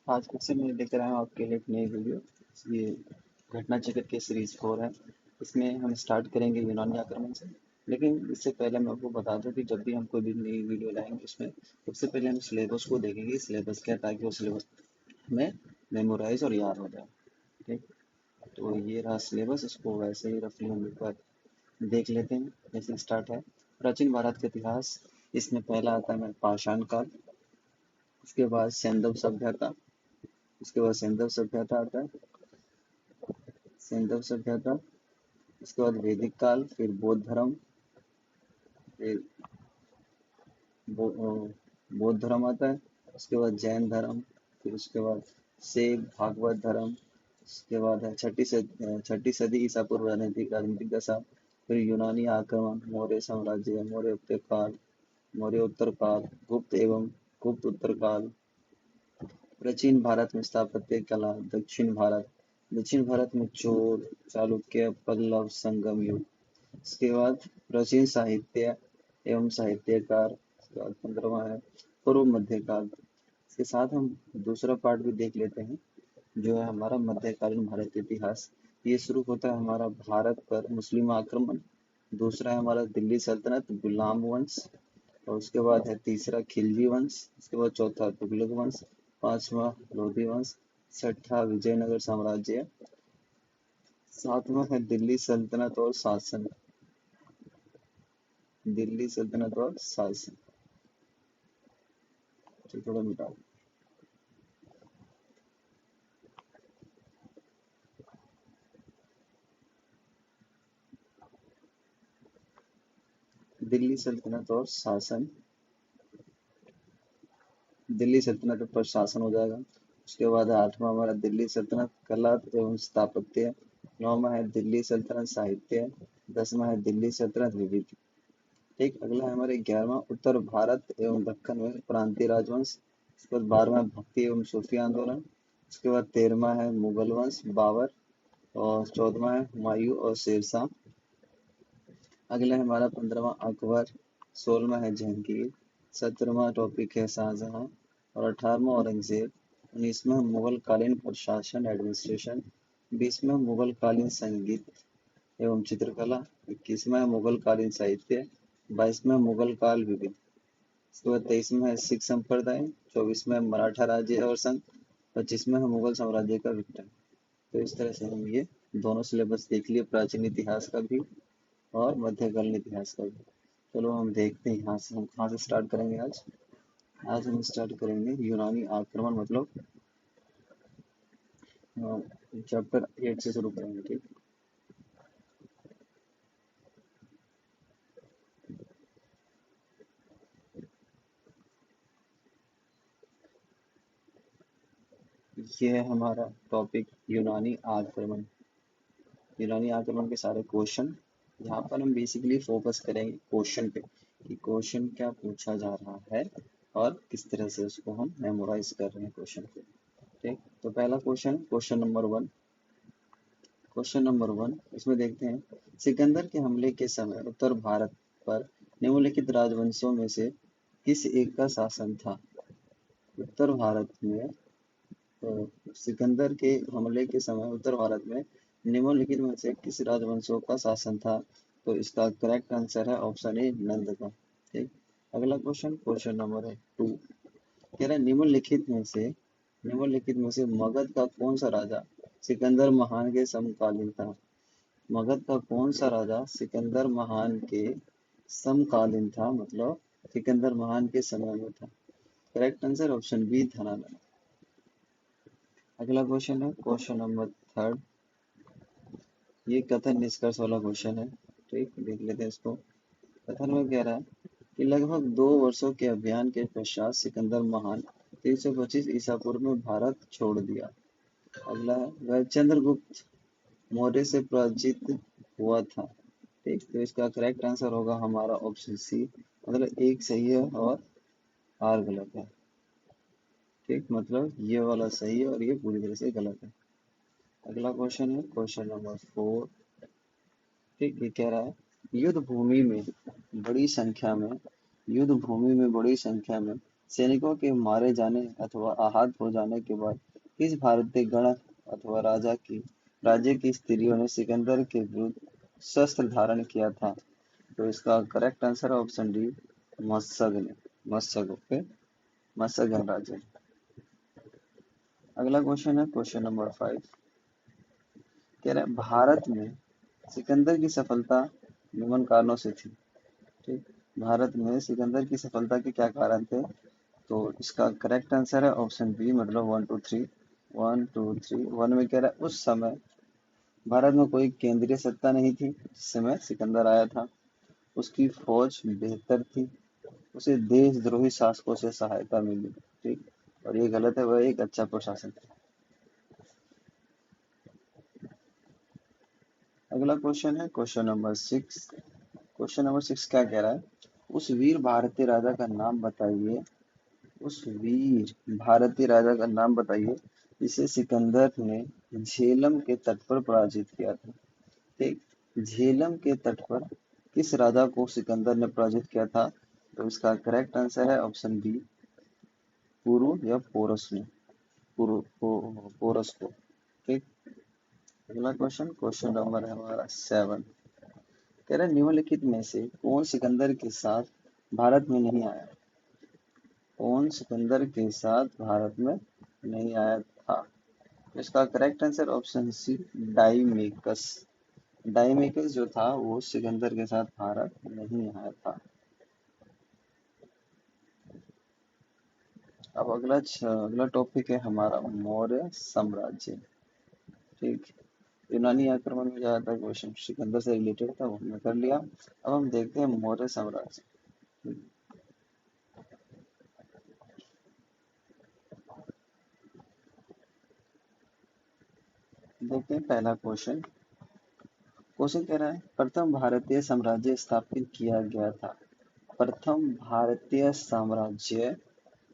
आज फिर से मैं लेकर आया हूँ आपके लिए एक नई वीडियो। ये घटना चक्र की सीरीज 4 है। इसमें हम स्टार्ट करेंगे यूनानी आक्रमण से। लेकिन इससे पहले मैं आपको बता दूं कि जब भी हम कोई भी नई वीडियो लाएंगे उसमें सबसे पहले हम सिलेबस को देखेंगे। सिलेबस क्या है, ताकि वो सिलेबस हमें मेमोराइज और याद हो जाए। ठीक, तो ये रहा सिलेबस। इसको वैसे ही रफली हम एक बार देख लेते हैं। जैसे स्टार्ट है प्राचीन भारत का इतिहास। इसमें पहला आता है पाषाण काल, उसके बाद सैंधव सभ्यता, उसके बाद सिंधु सभ्यता आता है, सिंधु सभ्यता, उसके बाद वैदिक काल, फिर बौद्ध धर्म, फिर बौद्ध धर्म आता है, उसके बाद जैन धर्म, फिर उसके बाद शैव भागवत धर्म, उसके बाद है छठी सदी ईसा पूर्व राजनीतिक राजनीतिक दशा, फिर यूनानी आक्रमण, मौर्य साम्राज्य, मौर्य उत्तर काल, मौर्य उत्तर काल, गुप्त एवं गुप्त उत्तर काल, प्राचीन भारत में स्थापत्य कला, दक्षिण भारत में चोल चालुक्य पल्लव संगम युग। इसके बाद प्राचीन साहित्य एवं साहित्यकार। इसके बाद 15वां है पूर्व मध्यकाल। इसके साथ हम दूसरा पार्ट भी देख लेते हैं, जो है हमारा मध्यकालीन भारत इतिहास। ये शुरू होता है हमारा भारत पर मुस्लिम आक्रमण। दूसरा है हमारा दिल्ली सल्तनत, गुलाम वंश। और उसके बाद है तीसरा खिलजी वंश। उसके बाद चौथा तुगलक वंश, पांचवा लोधी वंश, छठा विजयनगर साम्राज्य, सातवां है दिल्ली सल्तनत और शासन। दिल्ली सल्तनत और शासन, तो थोड़ा मिटा दो। दिल्ली सल्तनत और शासन, दिल्ली सल्तनत पर शासन हो जाएगा। उसके बाद है आठवां हमारा दिल्ली सल्तनत कला एवं स्थापत्य। नौवां है दिल्ली सल्तनत साहित्य। दसवां है दिल्ली सल्तनत विविध। ठीक, अगला है हमारे 11वां उत्तर भारत एवं दक्कन में प्रांतीय राजवंश। उसके बाद 12वां भक्ति एवं सूफी आंदोलन। उसके बाद 13वां है मुगल वंश बाबर। और 14वां है हुमायूं और शेरशाह। अगला है हमारा 15वां अकबर। 16वां है जहांगीर। 17वां टॉपिक है शाहजहां। और 18वां औरंगजेब। 19वां मुगल कालीन प्रशासन एडमिनिस्ट्रेशन। 20वां मुगल कालीन संगीत एवं चित्रकला। 21वां है मुगल कालीन साहित्य। 22वां मुगल काल विविध। इसके बाद 23वां है सिख संप्रदाय। 24वां है मराठा राज्य और संघ। 25वां है मुगल साम्राज्य का विघटन। तो इस तरह से हम ये दोनों सिलेबस देख लिए, प्राचीन इतिहास का भी और मध्यकालीन इतिहास का भी। चलो हम देखते हैं यहाँ से हम कहाँ से स्टार्ट करेंगे आज। आज हम स्टार्ट करेंगे यूनानी आक्रमण, मतलब चैप्टर 8 से शुरू करेंगे। ठीक, ये है हमारा टॉपिक यूनानी आक्रमण। यूनानी आक्रमण के सारे क्वेश्चन। यहाँ पर हम बेसिकली फोकस करेंगे क्वेश्चन पे, कि क्वेश्चन क्या पूछा जा रहा है और किस तरह से उसको हम मेमोराइज कर रहे हैं क्वेश्चन को। ठीक, तो पहला क्वेश्चन, क्वेश्चन नंबर 1 इसमें देखते हैं, सिकंदर के हमले के समय उत्तर भारत पर निम्नलिखित राजवंशों में से किस एक का शासन था। उत्तर भारत में सिकंदर के हमले के समय उत्तर भारत में निम्नलिखित में से किस राजवंशों का शासन था। तो इसका करेक्ट आंसर है ऑप्शन ए नंद का। ठीक, अगला क्वेश्चन, क्वेश्चन नंबर 2 कह रहा है, निम्नलिखित में से मगध का कौन सा राजा सिकंदर महान के समकालीन था। मगध का कौन सा राजा सिकंदर महान के समकालीन था, मतलब सिकंदर महान के समय में था। Correct answer option B Dhanananda. अगला क्वेश्चन है क्वेश्चन नंबर 3। ये कथन निष्कर्ष वाला क्वेश्चन है। ठीक, देख लेते हैं इसको। कथन में कह रहा है कि लगभग 2 वर्षों के अभियान के पश्चात सिकंदर महान 325 ईसा पूर्व में भारत छोड़ दिया। अगला है, वह चंद्रगुप्त मौर्य से पराजित हुआ था। ठीक, तो इसका करेक्ट आंसर होगा हमारा ऑप्शन सी, मतलब एक सही है और आर गलत है। ठीक, मतलब ये वाला सही है और ये पूरी तरह से गलत है। अगला क्वेश्चन है क्वेश्चन नंबर 4। ठीक, ये कह रहा है, युद्ध भूमि में बड़ी संख्या में युद्ध भूमि में बड़ी संख्या में सैनिकों के मारे जाने अथवा आहत हो जाने के बाद किस भारतीय गण अथवा राज्य की स्त्रियों ने सिकंदर के विरुद्ध शस्त्र धारण किया था? तो इसका करेक्ट आंसर है ऑप्शन डी, मत्सग ने। मत्सग, ओके, मत्सग गणराज्य। अगला क्वेश्चन है क्वेश्चन नंबर 5। कह रहे हैं भारत में सिकंदर की सफलता निम्न कारणों से थी। ठीक, भारत में सिकंदर की सफलता के क्या कारण थे? तो इसका करेक्ट आंसर है ऑप्शन बी, मतलब 1 2 3। 1 2 3 1 में कह रहा है उस समय भारत में कोई केंद्रीय सत्ता नहीं थी जिस समय सिकंदर आया था। उसकी फौज बेहतर थी। उसे देशद्रोही शासकों से सहायता मिली। ठीक, और ये गलत है, वह एक अच्छा प्रशासन था। अगला क्वेश्चन है क्वेश्चन नंबर 6। क्वेश्चन नंबर 6 क्या कह रहा है? उस वीर भारतीय राजा का नाम बताइए। उस वीर भारतीय राजा का नाम बताइए जिसे सिकंदर ने झेलम के तट पर पराजित किया था। ठीक, झेलम के तट पर किस राजा को सिकंदर ने पराजित किया था? तो इसका करेक्ट आंसर है ऑप्शन बी, पुरु या पोरस ने। पोरस को। ठीक, अगला क्वेश्चन क्वेश्चन नंबर है हमारा 7। कह रहे हैं निम्नलिखित में से कौन सिकंदर के साथ भारत में नहीं आया? कौन सिकंदर के साथ भारत में नहीं आया था? इसका correct answer option C, Daimachus. Daimachus जो था वो सिकंदर के साथ भारत नहीं आया था। अब अगला टॉपिक है हमारा मौर्य साम्राज्य। ठीक, यूनानी आक्रमण में ज्यादातर क्वेश्चन सिकंदर से रिलेटेड था, वो हमने कर लिया। अब हम देखते हैं मौर्य साम्राज्य। देखते हैं पहला क्वेश्चन। क्वेश्चन कह रहा है प्रथम भारतीय साम्राज्य स्थापित किया गया था। प्रथम भारतीय साम्राज्य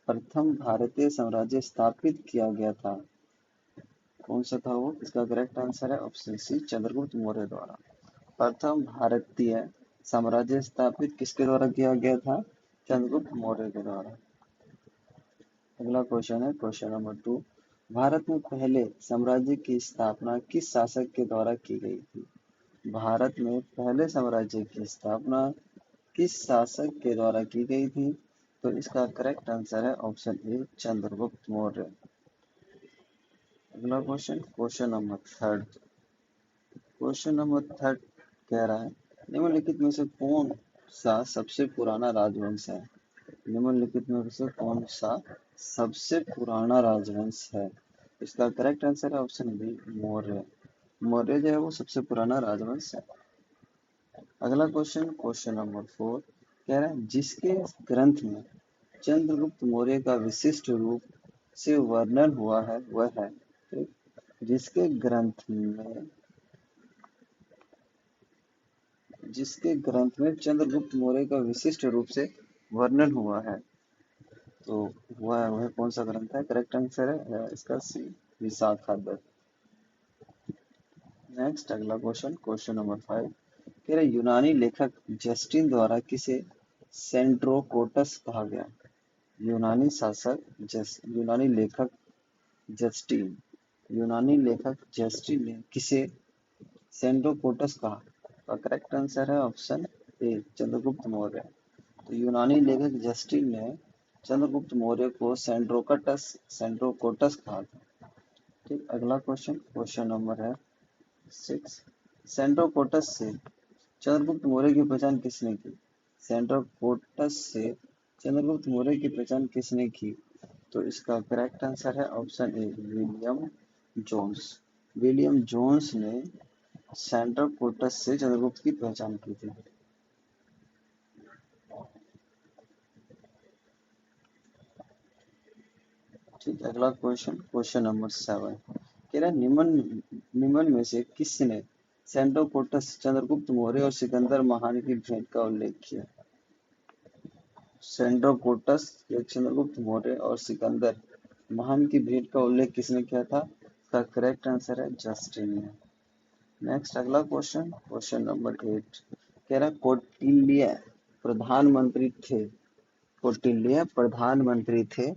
प्रथम भारतीय साम्राज्य स्थापित किया गया था, कौन सा था वो? इसका करेक्ट आंसर है ऑप्शन सी, चंद्रगुप्त मौर्य द्वारा। प्रथम भारतीय साम्राज्य स्थापित किसके द्वारा किया गया था? चंद्रगुप्त मौर्य के द्वारा। अगला क्वेश्चन है क्वेश्चन नंबर 2। भारत में पहले साम्राज्य की स्थापना किस शासक के द्वारा की गई थी? भारत में पहले साम्राज्य की स्थापना किस शासक के द्वारा की गई थी? तो इसका करेक्ट आंसर है ऑप्शन ए, चंद्रगुप्त मौर्य। अगला question question number 3। Question number 3 कह रहा है निम्नलिखित में से कौन सा सबसे पुराना राजवंश है? निम्नलिखित में से कौन सा सबसे पुराना राजवंश है? इसका करेक्ट आंसर है ऑप्शन बी, मौर्य। मौर्य जो है वो सबसे पुराना राजवंश है। अगला क्वेश्चन क्वेश्चन नंबर 4 कह रहा है जिसके ग्रंथ में चंद्रगुप्त मौर्य का विशिष्ट रूप से वर्णन हुआ है वह है। ठीक? जिसके ग्रंथ में चंद्रगुप्त मौर्य का विशिष्ट रूप से वर्णन हुआ है, तो वह कौन सा ग्रंथ है? करेक्ट आंसर है इसका सी, विशाखादत्त। नेक्स्ट अगला क्वेश्चन क्वेश्चन नंबर 5 कह रहे यूनानी लेखक जस्टिन द्वारा किसे सेंड्रोकोटस कहा गया? यूनानी लेखक जस्टिन ने किसे सेंड्रोकोटस कहा? तो करेक्ट आंसर है ऑप्शन ए, चंद्रगुप्त मौर्य। तो यूनानी लेखक जस्टिन ने चंद्रगुप्त मौर्य को सेंड्रोकोटस कहा था। ठीक, अगला क्वेश्चन क्वेश्चन नंबर है 6। सेंड्रोकोटस से चंद्रगुप्त मौर्य की पहचान किसने की? सेंड्रोकोटस से चंद्रगुप्त मौर्य की पहचान किसने की? तो इसका करेक्ट आंसर है option A, William Jones. William Jones ने सेंड्रोकोटस से चंद्रगुप्त की पहचान की थी। ठीक, अगला क्वेश्चन क्वेश्चन नंबर 7 कह रहा है निम्न में से किसने सेंड्रोकोटस, चंद्रगुप्त मौर्य और सिकंदर महान की भेंट का उल्लेख किया? सेंड्रोकोटस या चंद्रगुप्त मौर्य और सिकंदर महान की भेंट का उल्लेख किसने किया था? इसका करेक्ट आंसर है जस्टिन ने। नेक्स्ट अगला क्वेश्चन क्वेश्चन नंबर 8 कह रहा है कौटिल्य प्रधानमंत्री थे कौटिल्य प्रधानमंत्री थे।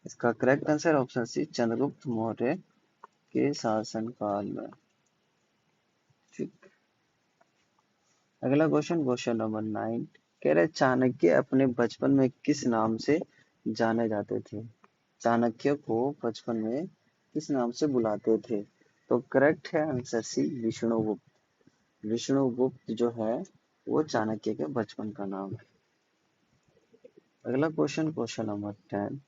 इसका correct answer option C Chandragupta Maurya के शासनकाल में। ठीक। अगला क्वेश्चन नंबर 9 कह रहे चाणक्य अपने बचपन में किस नाम से जाने जाते थे। चाणक्य को बचपन में किस नाम से बुलाते थे। तो करेक्ट है आंसर सी विष्णुगुप्त। विष्णुगुप्त जो है वो चाणक्य के बचपन का नाम है। अगला क्वेश्चन नंबर 10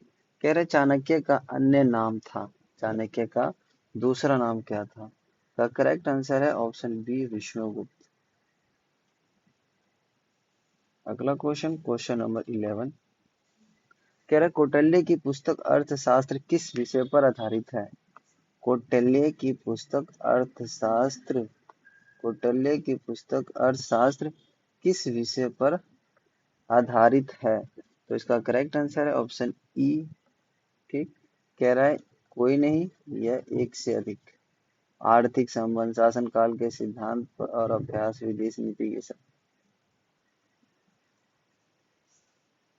कह रहे चाणक्य का अन्य नाम था। चाणक्य का दूसरा नाम क्या था। का करेक्ट आंसर है ऑप्शन बी विष्णुगुप्त। अगला क्वेश्चन नंबर 11 कह रहे कौटिल्य की पुस्तक अर्थशास्त्र किस विषय पर आधारित है। कौटिल्य की पुस्तक अर्थशास्त्र कौटिल्य की पुस्तक अर्थशास्त्र किस विषय पर आधारित है। तो इसका करेक्ट आंसर है ऑप्शन ई। ठीक। कह रहा है कोई नहीं या एक से अधिक, आर्थिक संबंध, शासन काल के सिद्धांत और अभ्यास, विदेश नीति, ये सब।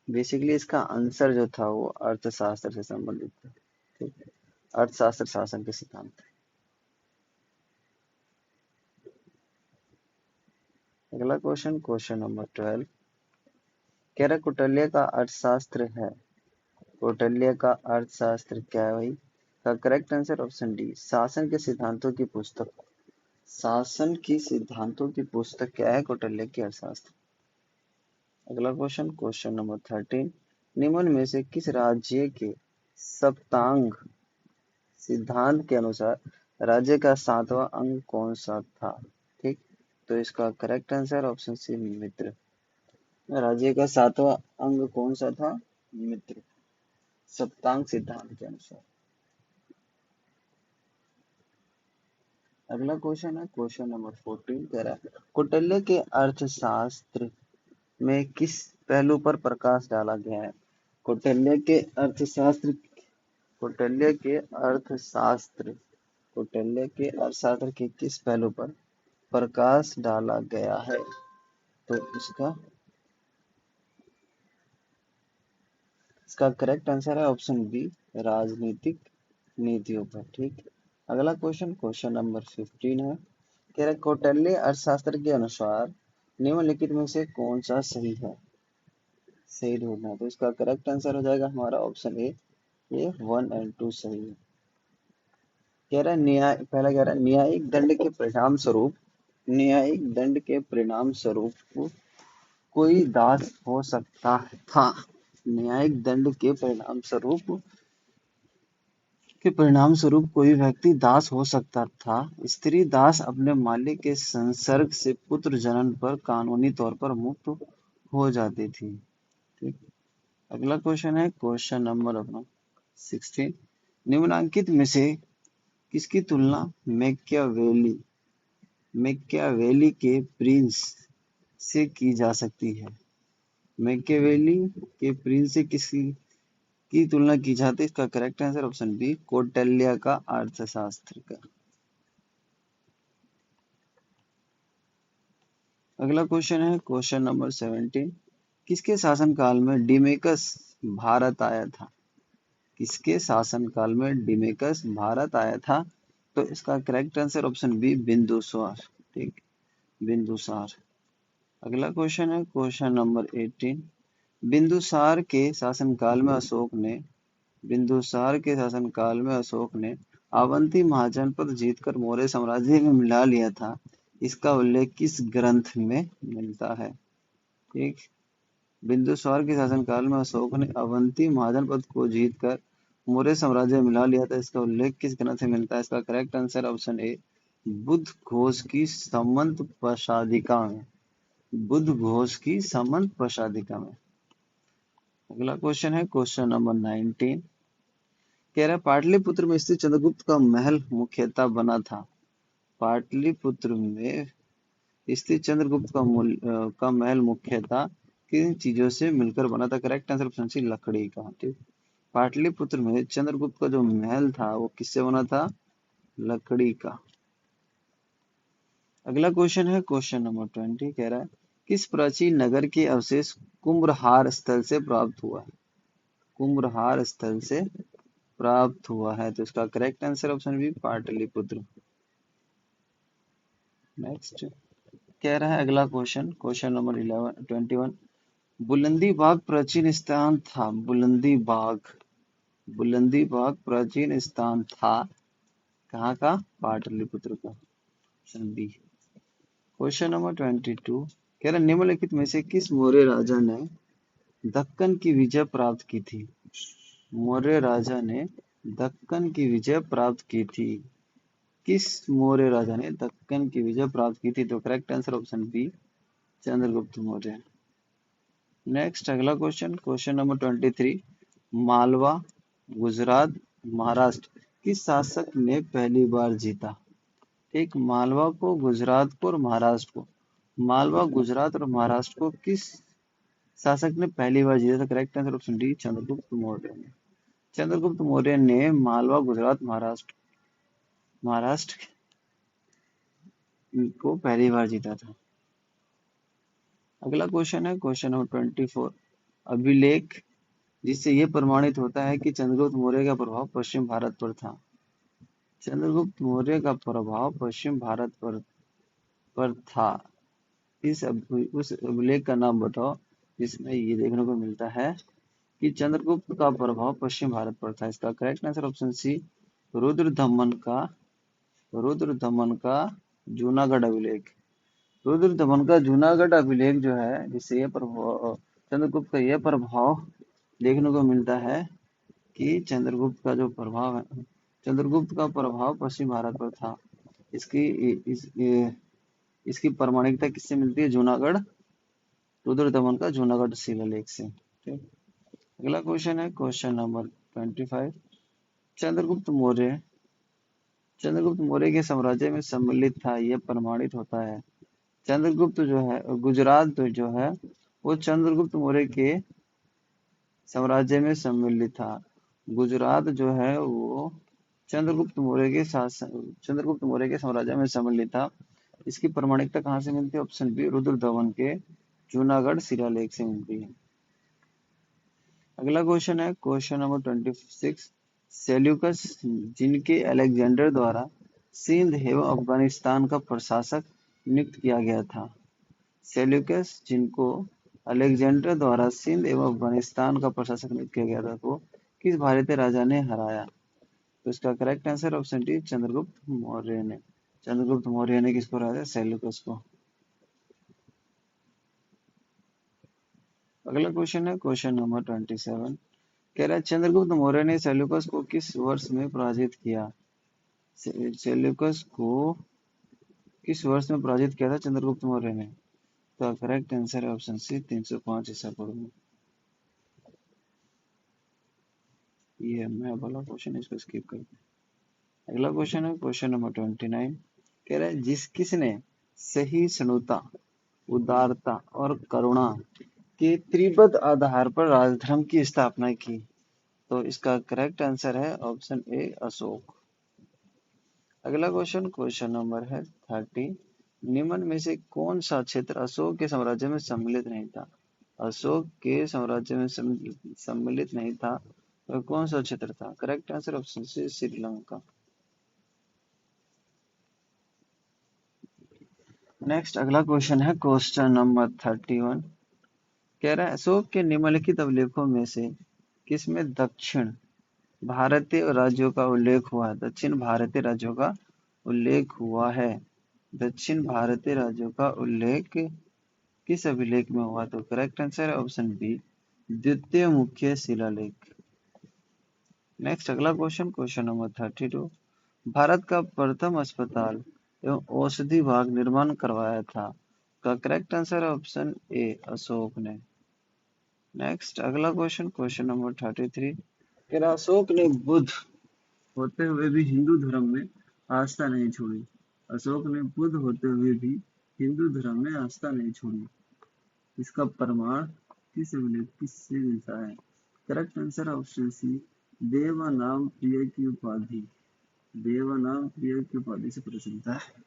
बेसिकली इसका आंसर जो था वो अर्थशास्त्र से संबंधित था। ठीक। अर्थशास्त्र शासन के सिद्धांत। अगला क्वेश्चन नंबर 12 कह रहा कौटिल्य का अर्थशास्त्र है। कौटिल्य का अर्थशास्त्र क्या है भाई। का करेक्ट आंसर ऑप्शन डी शासन के सिद्धांतों की पुस्तक। शासन की सिद्धांतों की पुस्तक क्या है कौटिल्य की अर्थशास्त्र। अगला क्वेश्चन नंबर 13 निम्न में से किस राज्य के सप्तांग सिद्धांत के अनुसार राज्य का 7वां अंग कौन सा था। ठीक। तो इसका करेक्ट आंसर ऑप्शन सी मित्र। राज्य का 7वां अंग कौन सा था। मित्र, सप्तांग सिद्धांत के अनुसार। अगला क्वेश्चन है क्वेश्चन नंबर 14 कह रहा है कौटिल्य के अर्थशास्त्र में किस पहलू पर प्रकाश डाला गया है। कौटिल्य के अर्थशास्त्र कौटिल्य के अर्थशास्त्र कौटिल्य के अर्थशास्त्र के किस पहलू पर प्रकाश डाला गया है। तो इसका करेक्ट आंसर है ऑप्शन बी राजनीतिक नीतियों पर। ठीक। अगला क्वेश्चन नंबर 15 है कह रहा कौटिल्य अर्थशास्त्र के अनुसार निम्नलिखित में से कौन सा सही है। सही ढूंढना है। तो इसका करेक्ट आंसर हो जाएगा हमारा ऑप्शन ए। ये 1 और 2 सही है। कह रहा है पहला कह रहा है न्यायिक दंड के परिणाम स्वरूप कोई दास हो सकता था। न्यायिक दंड के परिणाम स्वरूप कोई व्यक्ति दास हो सकता था। स्त्री दास अपने मालिक के संसर्ग से पुत्र जनन पर कानूनी तौर पर मुक्त हो जाती थी। ठीक। अगला क्वेश्चन है क्वेश्चन नंबर अपना 16 निम्नलिखित में से किसकी तुलना मैकियावेली के प्रिंस से की जा सकती है। मैकियावेली के प्रिंस से किसकी की तुलना की जाती है। इसका correct answer option B Kautilya का अर्थशास्त्र का। अगला क्वेश्चन है क्वेश्चन नंबर 17 किसके शासनकाल में डिमेकस भारत आया था। किसके शासनकाल में डिमेकस भारत आया था। तो इसका correct answer option B Bindusara. ठीक। बिंदुसार। अगला क्वेश्चन है क्वेश्चन नंबर 18 बिंदुसार के शासनकाल में अशोक ने अवंती महाजनपद जीतकर मौर्य साम्राज्य में मिला लिया था। इसका उल्लेख किस ग्रंथ में मिलता है। ठीक। बिंदुसार के शासनकाल में अशोक ने अवंती महाजनपद को जीतकर मौर्य साम्राज्य में मिला लिया था। इसका उल्लेख किस ग्रंथ में मिलता है। इसका करेक्ट आंसर ऑप्शन ए बुद्ध घोष की समंत प्रसादिका में। बुद्ध घोष की समंत प्रसादिका में। अगला क्वेश्चन है क्वेश्चन नंबर 19 कह रहा है पाटलिपुत्र में स्थित चंद्रगुप्त का महल मुख्यतः बना था। पाटलिपुत्र में स्थित चंद्रगुप्त का महल मुख्यतः किन चीजों से मिलकर बना था। करेक्ट आंसर ऑप्शन सी लकड़ी का। ठीक। पाटलिपुत्र में चंद्रगुप्त का जो महल था वो किससे बना था। लकड़ी का। अगला क्वेश्चन है क्वेश्चन नंबर 20 कह रहा है किस प्राचीन नगर के अवशेष कुम्भलहार स्थल से प्राप्त हुआ है? कुम्भलहार स्थल से प्राप्त हुआ है, तो इसका correct answer option B Pataliputra. Next कह रहा है अगला क्वेश्चन, क्वेश्चन नंबर 21। बुलंदी बाग प्राचीन स्थान था। बुलंदी बाग, बुलंदी बाग प्राचीन स्थान था कहाँ का? पाटलिपुत्र का, ऑप्शन बी। क्वेश्चन नंबर 22 कह रहा निम्नलिखित में से किस मौर्य राजा ने दक्कन की विजय प्राप्त की थी? मौर्य राजा ने दक्कन की विजय प्राप्त की थी। किस मौर्य राजा ने दक्कन की विजय प्राप्त की थी? तो correct answer option B Chandragupta Maurya. Next अगला question, question number 23। Malwa, Gujarat, Maharashtra किस शासक ने पहली बार जीता? ठीक, मालवा को, गुजरात को और महाराष्ट्र को, मालवा, गुजरात और महाराष्ट्र को किस शासक ने पहली बार जीता था? Correct answer option D Chandragupta Maurya ने। चंद्रगुप्त मौर्य ने मालवा, गुजरात, महाराष्ट्र को पहली बार जीता था। अगला क्वेश्चन है क्वेश्चन नंबर 24। अभिलेख जिससे यह प्रमाणित होता है कि चंद्रगुप्त मौर्य का प्रभाव पश्चिम भारत पर था। चंद्रगुप्त मौर्य का प्रभाव पश्चिम भारत पर था, उस अभिलेख का नाम बताओ जिसमें ये देखने को मिलता है कि चंद्रगुप्त का प्रभाव पश्चिम भारत पर था। इसका correct answer option C Rudradaman का जूनागढ़ अभिलेख। रुद्रदमन का जूनागढ़ अभिलेख जो है, जिससे यह प्रभाव, चंद्रगुप्त का यह प्रभाव देखने को मिलता है कि चंद्रगुप्त का जो प्रभाव है, चंद्रगुप्त का प्रभाव पश्चिम भारत पर था। इसकी प्रमाणिकता किससे मिलती है? जूनागढ़, रुद्रदमन का जूनागढ़ शिलालेख से। ठीक, अगला क्वेश्चन है क्वेश्चन नंबर 25। चंद्रगुप्त मौर्य के साम्राज्य में सम्मिलित था, यह प्रमाणित होता है। चंद्रगुप्त जो है, गुजरात जो है वो चंद्रगुप्त मौर्य के साम्राज्य में सम्मिलित था। गुजरात जो है वो चंद्रगुप्त मौर्य के साम्राज्य में सम्मिलित था। इसकी प्रमाणिकता कहाँ से मिलती है? ऑप्शन बी रुद्रदमन के जूनागढ़ शिलालेख से मिलती है। अगला क्वेश्चन है क्वेश्चन नंबर 26। सेल्यूकस जिनके अलेक्जेंडर द्वारा सिंध एवं अफगानिस्तान का प्रशासक नियुक्त किया गया था। सेल्यूकस जिनको अलेक्जेंडर द्वारा सिंध एवं अफगानिस्तान का प्रशासक नियुक्त किया गया था, को किस भारतीय राजा ने हराया? तो इसका correct answer option D Chandragupta Maurya ने। चंद्रगुप्त मौर्य ने किसको हराया? सेल्यूकस को। अगला क्वेश्चन है क्वेश्चन नंबर 27। कह रहा है चंद्रगुप्त मौर्य ने सेल्यूकस को किस वर्ष में पराजित किया? सेल्यूकस को किस वर्ष में पराजित किया था चंद्रगुप्त मौर्य ने? तो करेक्ट आंसर है ऑप्शन सी 305 ईसा पूर्व में। ये मैं वाला क्वेश्चन, इसको स्किप कर। अगला क्वेश्चन है क्वेश्चन नंबर 29। कह रहा है किसने सहिष्णुता, उदारता और करुणा के त्रिपद आधार पर राजधर्म की स्थापना की? तो इसका करेक्ट आंसर है ऑप्शन ए अशोक। अगला क्वेश्चन क्वेश्चन नंबर है 30। निम्न में से कौन सा क्षेत्र अशोक के साम्राज्य में सम्मिलित नहीं था? अशोक के साम्राज्य में सम्मिलित नहीं था, तो कौन सा क्षेत्र था? Correct answer option C Sri Lanka. Next अगला क्वेश्चन है क्वेश्चन नंबर 31। कह रहा है अशोक के निम्नलिखित अभिलेखों में से किसमें दक्षिण भारतीय राज्यों का उल्लेख हुआ है? दक्षिण भारतीय राज्यों का उल्लेख हुआ है। दक्षिण भारतीय राज्यों का उल्लेख किस अभिलेख में हुआ? तो करेक्ट आंसर है ऑप्शन बी द्वितीय मुख्य शिलालेख। नेक्स्ट अगला क्वेश्चन क्वेश्चन नंबर 32। भारत का प्रथम अस्पताल एवं औषधि विभाग निर्माण करवाया था, का करेक्ट आंसर है ऑप्शन ए अशोक ने। नेक्स्ट अगला क्वेश्चन क्वेश्चन नंबर 33। अशोक ने बुद्ध होते हुए भी हिंदू धर्म में आस्था नहीं छोड़ी। अशोक ने बुद्ध होते हुए भी हिंदू धर्म में आस्था नहीं छोड़ी। इसका प्रमाण किससे मिलता है? करेक्ट आंसर ऑप्शन सी देवानाम प्रिय की उपाधि। देवानाम प्रिय की उपाधि से पता चलता है।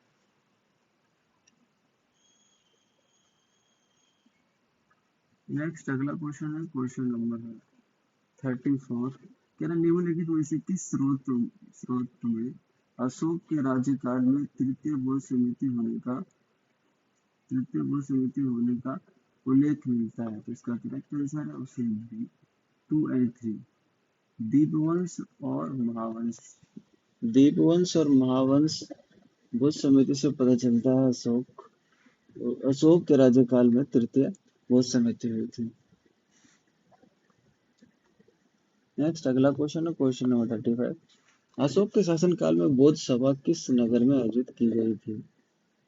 नेक्स्ट अगला क्वेश्चन है, क्वेश्चन नंबर 34। कह रहा निम्नलिखित में से किस स्रोत में अशोक के राज्यकाल में तृतीय बुद्ध समिति होने का उल्लेख मिलता है? तो इसका करेक्ट आंसर है ऑप्शन बी 2 और 3। दीपवंश और महावंश। दीपवंश और महावंश बुद्ध समिति से पता चलता है अशोक के राज्यकाल में तृतीय बुद्ध समिति हुई थी। नेक्स्ट अगला क्वेश्चन है, क्वेश्चन नंबर 35। अशोक के शासनकाल में बौद्ध सभा किस नगर में आयोजित की गई थी?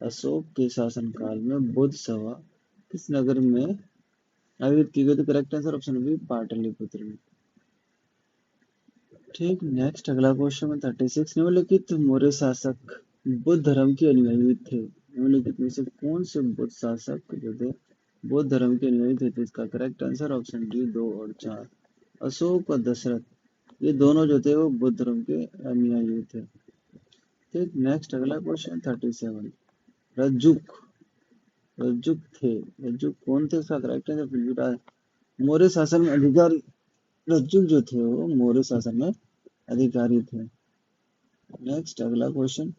अशोक के शासनकाल में बौद्ध सभा किस नगर में आयोजित की गई थी? Correct answer option B Pataliputra में। ठीक, नेक्स्ट अगला क्वेश्चन है 36। निम्नलिखित मौर्य शासक बुद्ध धर्म के अनुयायी थे? निम्नलिखित में से कौन से बुद्ध शासक जो थे बौद्ध धर्म के अनुयायी थे? तो इसका करेक्ट आंसर ऑप्शन डी 2 और 4। अशोक और दशरथ, ये दोनों जो थे वो बुद्ध धर्म के अनुयायी थे। ठीक, नेक्स्ट अगला क्वेश्चन 37। रज्जुक रज्जुक थे रज्जुक कौन थे? इसका करेक्ट आंसर मौर्य शासन में अधिकारी। रज्जुक जो थे वो मौर्य शासन में अधिकारी थे। नेक्स्ट अगला क्वेश्चन,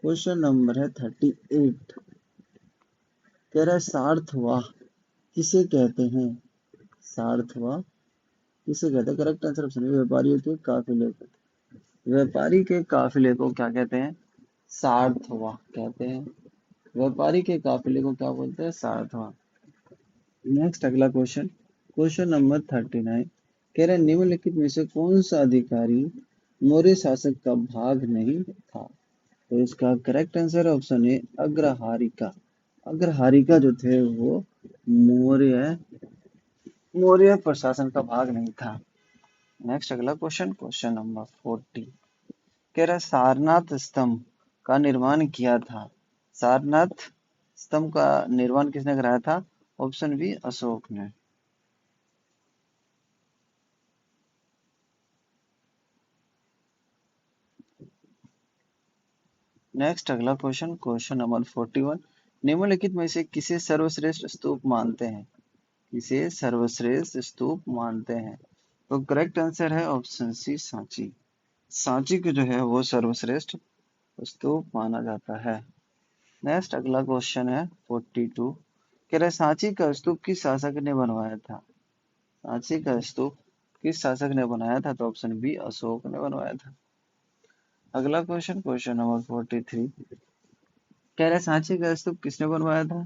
क्वेश्चन नंबर है 38। कह रहा है सार्थवाह किसे कहते हैं? सार्थवाह किसे कहते हैं? करेक्ट आंसर ऑप्शन है व्यापारियों के काफिले को। व्यापारी के काफिले को क्या कहते हैं? सार्थवाह कहते हैं। व्यापारी के काफिले को क्या बोलते हैं? सार्थवाह। नेक्स्ट अगला क्वेश्चन, क्वेश्चन नंबर 39। कह रहे निम्नलिखित में से कौन सा अधिकारी मौर्य शासक का भाग नहीं था? तो इसका करेक्ट आंसर ऑप्शन है अग्रहारिका। अग्रहारिका जो थे वो मौर्य मौर्य प्रशासन का भाग नहीं था। नेक्स्ट अगला क्वेश्चन, क्वेश्चन नंबर 40। कह रहा सारनाथ स्तंभ का निर्माण किया था? सारनाथ स्तंभ का निर्माण किसने कराया था? ऑप्शन बी अशोक ने। नेक्स्ट अगला क्वेश्चन, क्वेश्चन नंबर 41। निम्नलिखित में से किसे सर्वश्रेष्ठ स्तूप मानते हैं? किसे सर्वश्रेष्ठ स्तूप मानते हैं? तो करेक्ट आंसर है ऑप्शन सी सांची। सांची को जो है वो सर्वश्रेष्ठ स्तूप माना जाता है। नेक्स्ट अगला क्वेश्चन है 42। कह रहे सांची का स्तूप किस शासक ने बनवाया था? सांची का स्तूप किस शासक ने बनाया था? तो ऑप्शन बी अशोक ने बनवाया था। अगला क्वेश्चन, क्वेश्चन नंबर 43। कह रहे सांची का स्तूप किसने बनवाया था?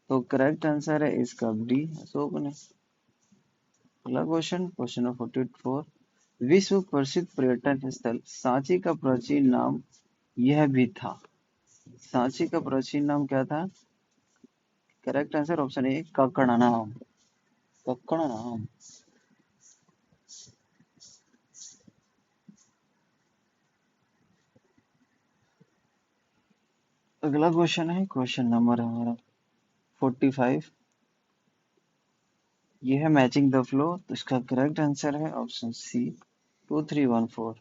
तो करेक्ट आंसर है इसका डी अशोक ने। अगला क्वेश्चन, क्वेश्चन नंबर 44। विश्व प्रसिद्ध पर्यटन स्थल सांची का प्राचीन नाम यह भी था? सांची का प्राचीन नाम क्या था? Correct answer option A Kakkadanam. Kakkadanam. अगला क्वेश्चन है, क्वेश्चन नंबर हमारा 45। ये है मैचिंग द फ्लो, तो इसका करेक्ट आंसर है ऑप्शन सी 2314।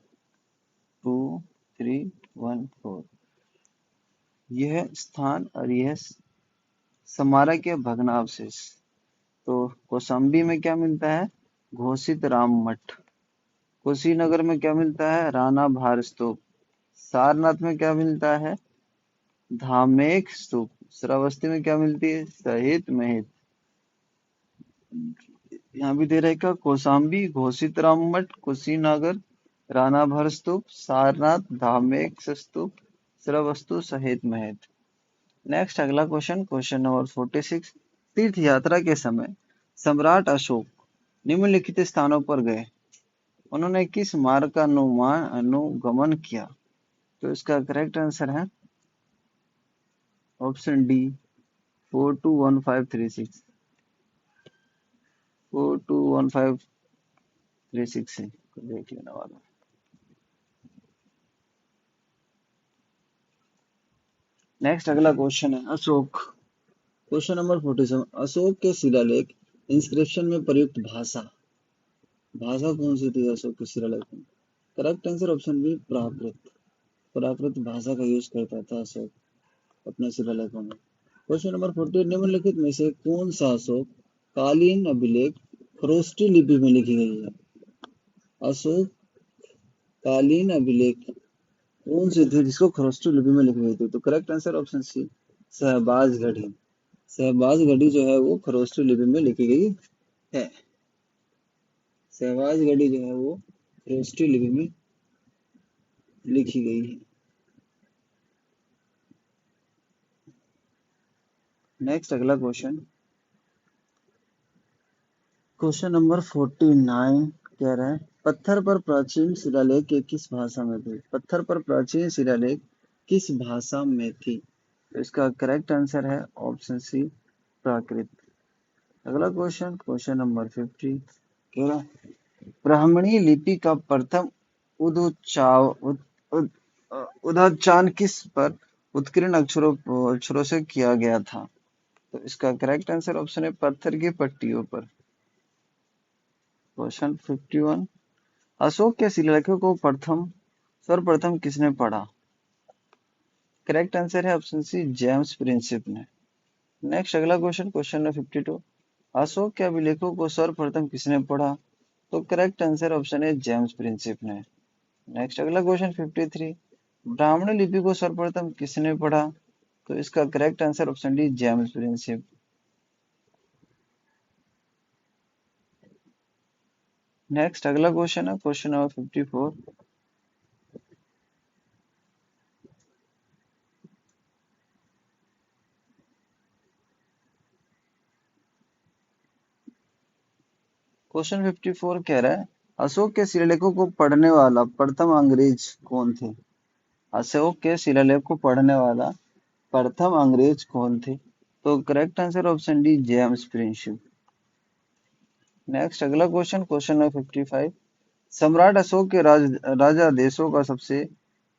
2314। यह स्थान और यह स्मारक के भग्नावशेष। तो कौशाम्बी में क्या मिलता है? घोषित राम मठ। कुशीनगर में क्या मिलता है? राणा भार स्तूप। सारनाथ में क्या मिलता है? धामेक स्तूप। श्रावस्ती में क्या मिलती है? शहीद महित। यहाँ भी दे रहेगा कौशाम्बी, घोषित राम मठ, कुशीनगर, राणा भर स्तूप, सारनाथ, धामेक स्तूप, श्रावस्तु, शहीद महित। नेक्स्ट अगला क्वेश्चन, क्वेश्चन नंबर 46। तीर्थ यात्रा के समय सम्राट अशोक निम्नलिखित स्थानों पर गए, उन्होंने किस मार्ग का अनुगमन किया? तो इसका करेक्ट आंसर है ऑप्शन डी 421536। 421536 है, देख लेना वाला। नेक्स्ट अगला क्वेश्चन है अशोक। Question number 47। अशोक के शिलालेख इंस्क्रिप्शन में प्रयुक्त भाषा भाषा कौन सी थी अशोक के शिलालेख में? करेक्ट आंसर ऑप्शन बी प्राकृत। प्राकृत भाषा का यूज करता था अशोक अपने शिलालेखों में। Question number 48। निम्नलिखित में से कौन सा अशोक कालीन अभिलेख खरोष्टी लिपि में लिखी गई है। अशोक कालीन अभिलेख कौन सी थी जिसको खरोष्टी लिपि में लिखी गई थी? तो correct answer option C, Shahbazgarhi. Shahbaz घड़ी जो है वो खरोष्टी लिपि में लिखी गई है। शहबाज घड़ी जो है वो खरोष्टी लिपि में लिखी गई है। नेक्स्ट अगला क्वेश्चन, क्वेश्चन नंबर 49 कह रहा है पत्थर पर प्राचीन शिलालेख के किस भाषा में थे? पत्थर पर प्राचीन शिलालेख किस भाषा में थी? तो इसका करेक्ट आंसर है ऑप्शन सी, प्राकृत। अगला क्वेश्चन, क्वेश्चन नंबर 50 कह रहा है ब्राह्मणी लिपि का प्रथम उदाचान किस पर उत्कीर्ण अक्षरों से किया गया था? तो इसका करेक्ट आंसर ऑप्शन है पत्थर की पट्टियों पर। क्वेश्चन 51, अशोक के शिलालेखों को सर्वप्रथम किसने पढ़ा? करेक्ट आंसर है ऑप्शन सी, जेम्स प्रिंसेप ने। नेक्स्ट अगला क्वेश्चन, क्वेश्चन नंबर 52, अशोक के अभिलेखों को सर्वप्रथम किसने पढ़ा? तो करेक्ट आंसर ऑप्शन है जेम्स प्रिंसेप ने। नेक्स्ट अगला क्वेश्चन 53, ब्राह्मणी लिपि को सर्वप्रथम किसने पढ़ा? तो इसका correct answer option D, James Prinsep. Next अगला क्वेश्चन है क्वेश्चन नंबर 54, क्वेश्चन 54 कह रहा है अशोक के शिलालेखों को पढ़ने वाला प्रथम अंग्रेज कौन थे? अशोक के शिलालेख को पढ़ने वाला प्रथम अंग्रेज कौन थे? तो correct answer option D, James Prinsep. Next अगला क्वेश्चन, क्वेश्चन नंबर 55, सम्राट अशोक के राजा देशों का सबसे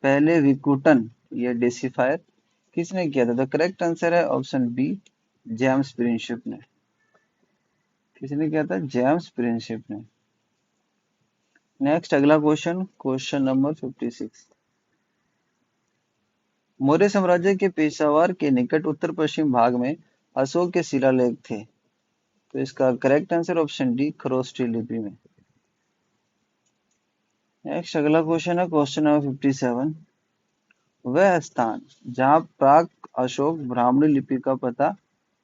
पहले विकुटन या डेसिफायर किसने किया था? तो करेक्ट आंसर है ऑप्शन बी, जेम्स प्रिंसेप ने। किसने किया था? जेम्स प्रिंसेप ने। नेक्स्ट अगला क्वेश्चन, क्वेश्चन नंबर 56, मौर्य साम्राज्य के पेशावर के निकट उत्तर पश्चिम भाग में अशोक के शिलालेख थे। तो इसका correct answer option D, Kharosthi लिपि में। नेक्स्ट अगला क्वेश्चन है क्वेश्चन नंबर 57, वह स्थान जहां प्राग अशोक ब्राह्मणी लिपि का पता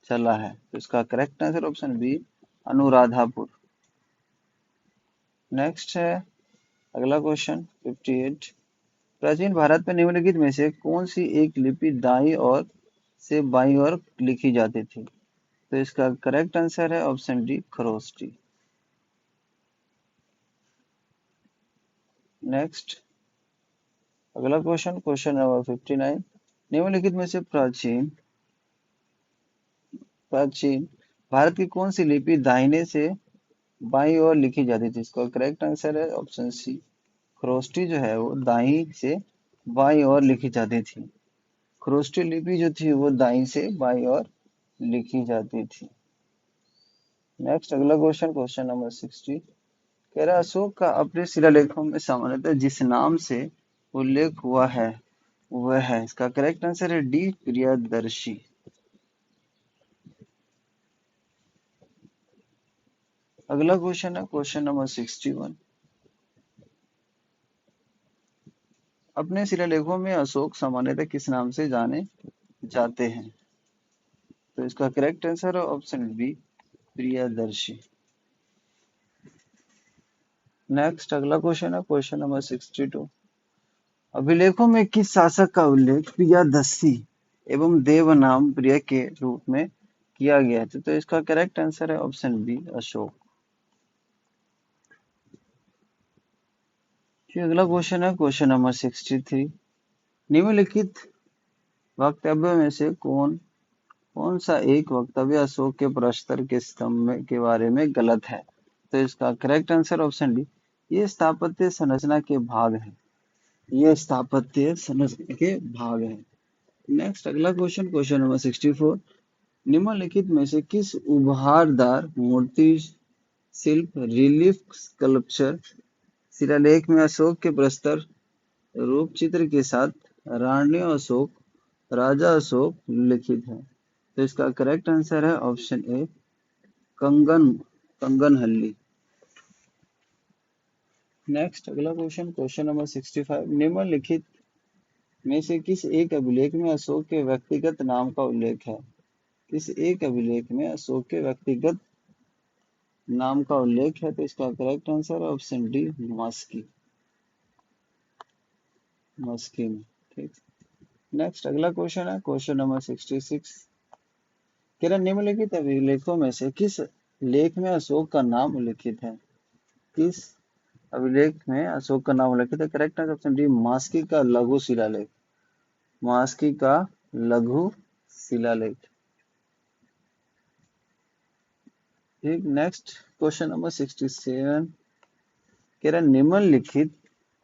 चला है। तो इसका correct answer option B, Anuradhapura. Next है अगला क्वेश्चन 58, प्राचीन भारत में निम्नलिखित में से कौन सी एक लिपि दाईं ओर से बाईं ओर लिखी जाती थी? तो इसका करेक्ट आंसर है ऑप्शन डी, खरोष्टी। नेक्स्ट अगला क्वेश्चन, क्वेश्चन नंबर 59, निम्नलिखित में से प्राचीन भारत की कौन सी लिपि दाहिने से बाईं ओर लिखी जाती थी? इसका करेक्ट आंसर है ऑप्शन सी, खरोष्टी जो है वो दाईं से बाईं ओर लिखी जाती थी। खरोष्टी लिपि जो थी वो दाईं से बाईं ओर लिखी जाती थी। नेक्स्ट अगला क्वेश्चन, क्वेश्चन नंबर 60, कह रहा अशोक का अपने शिलालेखों में सामान्यतः जिस नाम से उल्लेख हुआ है वह है। इसका करेक्ट आंसर है डी, प्रियदर्शी। अगला क्वेश्चन है क्वेश्चन नंबर 61, अपने शिलालेखों में अशोक सामान्यतः किस नाम से जाने जाते हैं? तो इसका करेक्ट आंसर है ऑप्शन बी, प्रियदर्शी। नेक्स्ट अगला क्वेश्चन है क्वेश्चन नंबर 62, अभिलेखों में किस शासक का उल्लेख प्रियदर्शी एवं देवनाम प्रिय के रूप में किया गया था? तो इसका करेक्ट आंसर है ऑप्शन बी, अशोक। फिर अगला क्वेश्चन है क्वेश्चन नंबर 63, निम्नलिखित वक्तव्य में से कौन सा एक वक्तव्य अशोक के प्रस्तर के स्तंभ के बारे में गलत है? तो इसका करेक्ट आंसर ऑप्शन डी, ये स्थापत्य संरचना के भाग है। ये स्थापत्य संरचना के भाग है। नेक्स्ट अगला क्वेश्चन, क्वेश्चन नंबर 64, निम्नलिखित में से किस उपहारदार मूर्ति शिल्प रिलीफ स्कल्पचर शिलालेख में अशोक के प्रस्तर रूप चित्र के साथ रानी अशोक, राजा अशोक लिखित है? तो इसका करेक्ट आंसर है ऑप्शन ए, कंगन, कंगन हल्ली। नेक्स्ट अगला क्वेश्चन, क्वेश्चन नंबर 65, निम्नलिखित में से किस एक अभिलेख में अशोक के व्यक्तिगत नाम का उल्लेख है? किस एक अभिलेख में अशोक के व्यक्तिगत नाम का उल्लेख है? तो इसका करेक्ट आंसर है ऑप्शन डी, मस्की, मस्की में। ठीक। नेक्स्ट अगला क्वेश्चन है क्वेश्चन नंबर 66, कह रहा निम्नलिखित अभिलेखों में से किस लेख में अशोक का नाम उल्लिखित है? किस अभिलेख में अशोक का नाम उल्लिखित है? करेक्ट आंसर ऑप्शन डी, मास्की का लघु शिलालेख, मास्की का लघु शिलालेख। ठीक। नेक्स्ट क्वेश्चन नंबर 67, कह रहा निम्नलिखित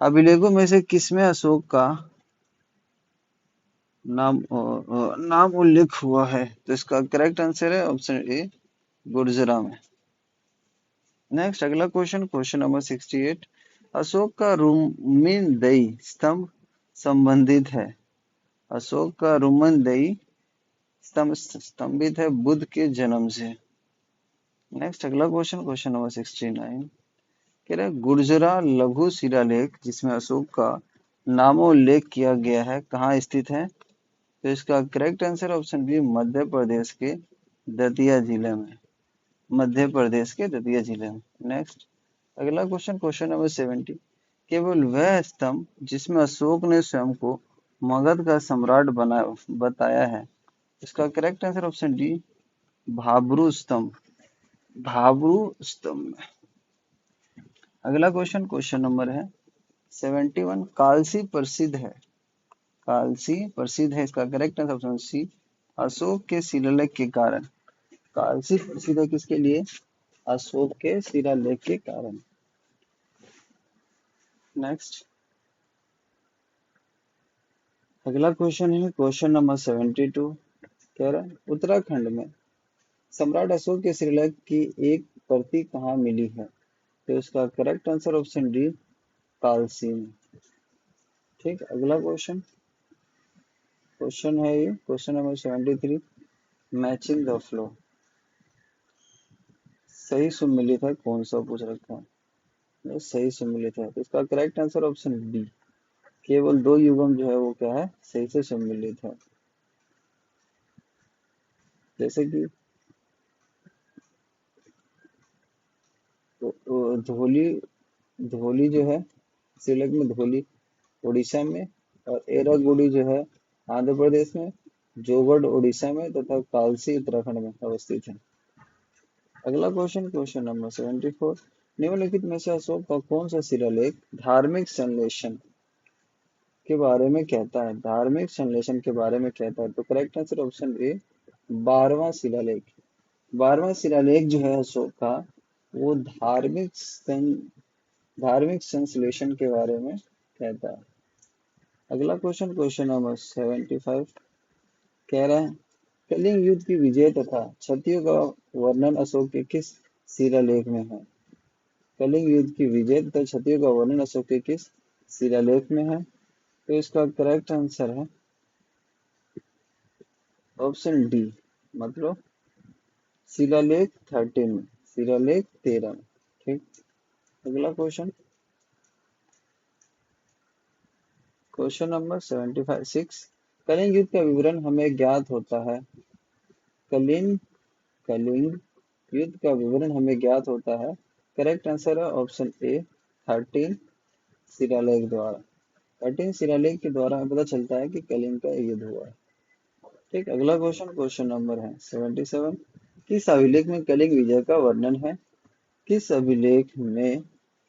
अभिलेखों में से किसमें अशोक का नाम उल्लेख हुआ है? तो इसका करेक्ट आंसर है ऑप्शन ए, गुर्जरा में। नेक्स्ट अगला क्वेश्चन, क्वेश्चन नंबर 68, अशोक का रुमेनदई स्तंभ संबंधित है? अशोक का रुमेनदई स्तंभ स्तंभित है बुद्ध के जन्म से। नेक्स्ट अगला क्वेश्चन, क्वेश्चन नंबर 69, कह रहा है गुर्जरा लघु शिलालेख जिसमें अशोक का नामोल्लेख किया गया है कहाँ स्थित है? तो इसका correct answer option B, Madhya Pradesh के दतिया जिले में, मध्य प्रदेश के दतिया जिले में। नेक्स्ट अगला क्वेश्चन, क्वेश्चन नंबर 70, केवल वह स्तंभ जिसमें अशोक ने स्वयं को मगध का सम्राट बना बताया है, इसका correct answer option D, Bhabru स्तंभ, भाब्रू स्तंभ। अगला क्वेश्चन, क्वेश्चन नंबर है 71, कालसी प्रसिद्ध है, कालसी प्रसिद्ध है, इसका correct answer option C, Ashoka के शिलालेख के कारण। कालसी प्रसिद्ध है किसके लिए? अशोक के शिलालेख के कारण। नेक्स्ट अगला क्वेश्चन है क्वेश्चन नंबर 72, कह रहा है उत्तराखंड में सम्राट अशोक के शिलालेख की एक प्रति कहाँ मिली है? तो इसका correct answer option D, Kalsi में। ठीक। अगला क्वेश्चन, क्वेश्चन है ये question number 73, matching the flow सही सुमेलित है कौन सा पूछ रखा है? ये सही सुमेलित है, तो इसका करेक्ट आंसर ऑप्शन बी, केवल दो युगम जो है वो क्या है, सही से सम्मिलित है। जैसे कि धोली, धोली जो है सिलक में, धोली उड़ीसा में, और एरागुड़ी जो है आंध्र प्रदेश में, जोगढ़ उड़ीसा में तथा कालसी उत्तराखंड में अवस्थित है। अगला क्वेश्चन, क्वेश्चन नंबर 74, निम्नलिखित में से अशोक का कौन सा शिलालेख धार्मिक संश्लेषण के बारे में कहता है? धार्मिक संश्लेषण के बारे में कहता है, तो करेक्ट आंसर ऑप्शन ए, 12वां शिलालेख। 12वां शिलालेख जो है अशोक का, वो धार्मिक संश्लेषण के बारे में कहता है। अगला क्वेश्चन, क्वेश्चन नंबर 75, कह रहा है कलिंग युद्ध की विजय तथा क्षतियों का वर्णन अशोक के किस शिलालेख में है? कलिंग युद्ध की विजय तथा क्षतियों का वर्णन अशोक के किस शिलालेख में है? तो इसका करेक्ट आंसर है ऑप्शन डी, मतलब शिलालेख 13 में, शिलालेख 13 में। ठीक। अगला क्वेश्चन, क्वेश्चन नंबर 75, 6, कलिंग युद्ध का विवरण हमें ज्ञात होता है। कलिंग कलिंग युद्ध का विवरण हमें ज्ञात होता है, करेक्ट आंसर है ऑप्शन ए, 13 शिलालेख द्वारा। 13 शिलालेख के द्वारा हमें पता चलता है कि कलिंग का युद्ध हुआ है। ठीक। अगला क्वेश्चन, क्वेश्चन नंबर है 77, किस अभिलेख में कलिंग विजय का वर्णन है? किस अभिलेख में,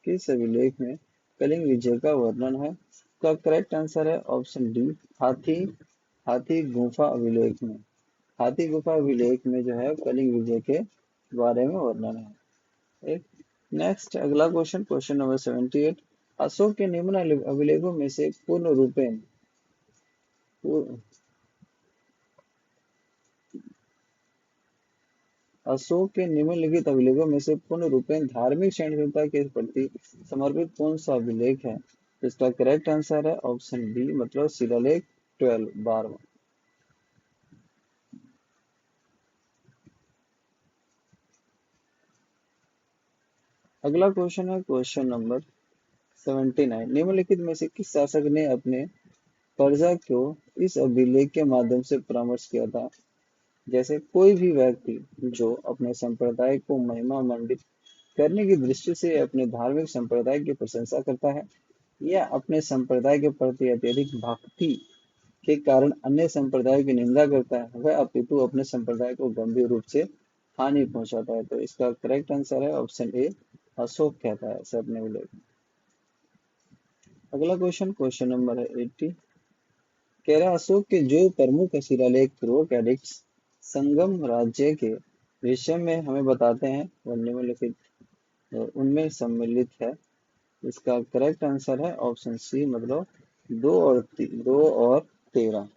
किस अभिलेख में कलिंग विजय का वर्णन है? इसका करेक्ट आंसर है ऑप्शन डी, हाथी, हाथी गुफा अभिलेख में। हाथी गुफा अभिलेख में जो है कलिंग विजय के बारे में वर्णन है। एक नेक्स्ट अगला क्वेश्चन, क्वेश्चन नंबर 78, अशोक के निम्न अभिलेखों में से पूर्ण रूपेण अशोक के निम्नलिखित अभिलेखों में से पूर्ण रूपेण धार्मिक सहिष्णुता के प्रति समर्पित कौन सा अभिलेख है? इसका करेक्ट आंसर है ऑप्शन बी, मतलब शिलालेख 12, 12। अगला क्वेश्चन है क्वेश्चन नंबर 79। निम्नलिखित में से किस शासक ने अपने प्रजा को इस अभिलेख के माध्यम से परामर्श किया था? जैसे कोई भी व्यक्ति जो अपने संप्रदाय को महिमा मंडित करने की दृष्टि से अपने धार्मिक संप्रदाय की प्रशंसा करता है या अपने संप्रदाय के प्रति अत्यधिक भक्ति के कारण अन्य संप्रदायों की निंदा करता है, वह अपितु अपने संप्रदाय को गंभीर रूप से हानि पहुंचाता है। तो इसका करेक्ट आंसर है ऑप्शन ए, अशोक कहता है ऐसे अपने उल्लेख में। अगला क्वेश्चन क्वेश्चन नंबर है 80। कह रहा अशोक के जो प्रमुख शिलालेख रोक एडिक्ट्स संगम राज्य के विषय में हमें बताते हैं वह निम्नलिखित उनमें सम्मिलित है। इसका करेक्ट आंसर है ऑप्शन सी, मतलब 2 और 13।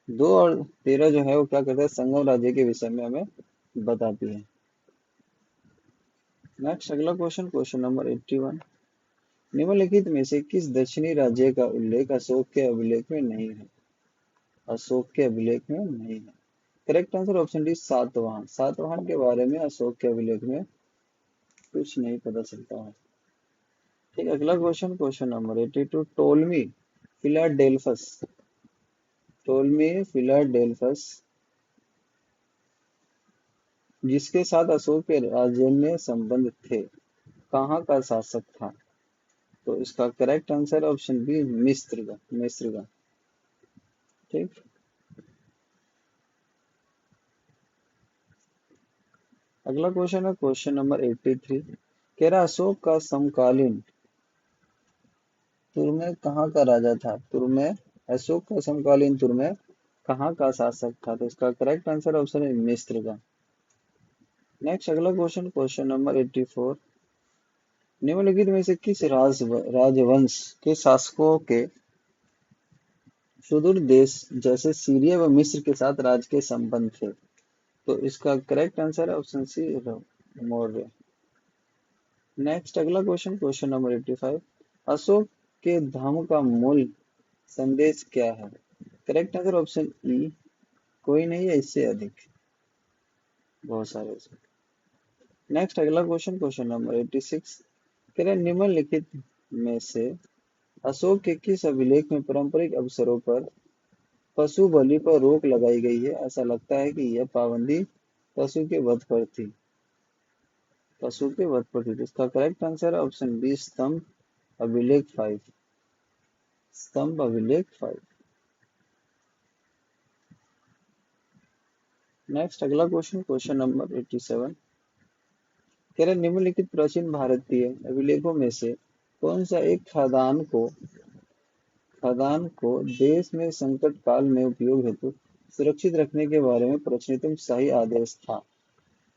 2 और 13 जो है वो क्या करता है, संगम राज्य के विषय में हमें बताती है। नेक्स्ट अगला क्वेश्चन क्वेश्चन नंबर 81। निम्नलिखित में से किस दक्षिणी राज्य का उल्लेख अशोक के अभिलेख में नहीं है? अशोक के अभिलेख में नहीं है। Correct answer option D, Satavahana. Satavahana के बारे में अशोक के अभिलेख में कुछ नहीं पता चलता है। ठीक, अगला question question number 82। टोलमी Philadelphus टोलमी Philadelphus जिसके साथ अशोक के राज्य में संबंध थे, कहाँ का शासक था? तो इसका करेक्ट आंसर ऑप्शन बी, मिस्र का। ठीक, अगला क्वेश्चन है क्वेश्चन नंबर 83। कह रहा अशोक का समकालीन तुर्मे कहाँ का राजा था? तुर्मे, अशोक का समकालीन तुर्मे कहाँ का शासक था? तो इसका करेक्ट आंसर ऑप्शन है मिस्र का। नेक्स्ट अगला क्वेश्चन क्वेश्चन नंबर 84। निम्नलिखित में से किस राजवंश के शासकों के सुदूर देश जैसे सीरिया व मिस्र के साथ राज्य के संबंध थे? तो इसका करेक्ट आंसर है ऑप्शन सी, मौर्य। नेक्स्ट अगला क्वेश्चन क्वेश्चन नंबर 85। अशोक के धर्म का मूल संदेश क्या है? करेक्ट आंसर ऑप्शन ई, कोई नहीं है इससे अधिक, बहुत सारे। नेक्स्ट अगला क्वेश्चन क्वेश्चन नंबर 86। कह रहे निम्नलिखित में से अशोक के किस अभिलेख में पारंपरिक अवसरों पर पशु बलि पर रोक लगाई गई है? ऐसा लगता है कि यह पाबंदी पशु के वध पर थी। पशु के वध पर थी। इसका करेक्ट आंसर है ऑप्शन बी, स्तंभ अभिलेख 5। स्तंभ अभिलेख 5। नेक्स्ट अगला क्वेश्चन क्वेश्चन नंबर 87। कह रहे निम्नलिखित प्राचीन भारतीय अभिलेखों में से कौन सा एक खदान को देश में संकट काल में उपयोग हेतु सुरक्षित रखने के बारे में प्रचलितम शाही आदेश था?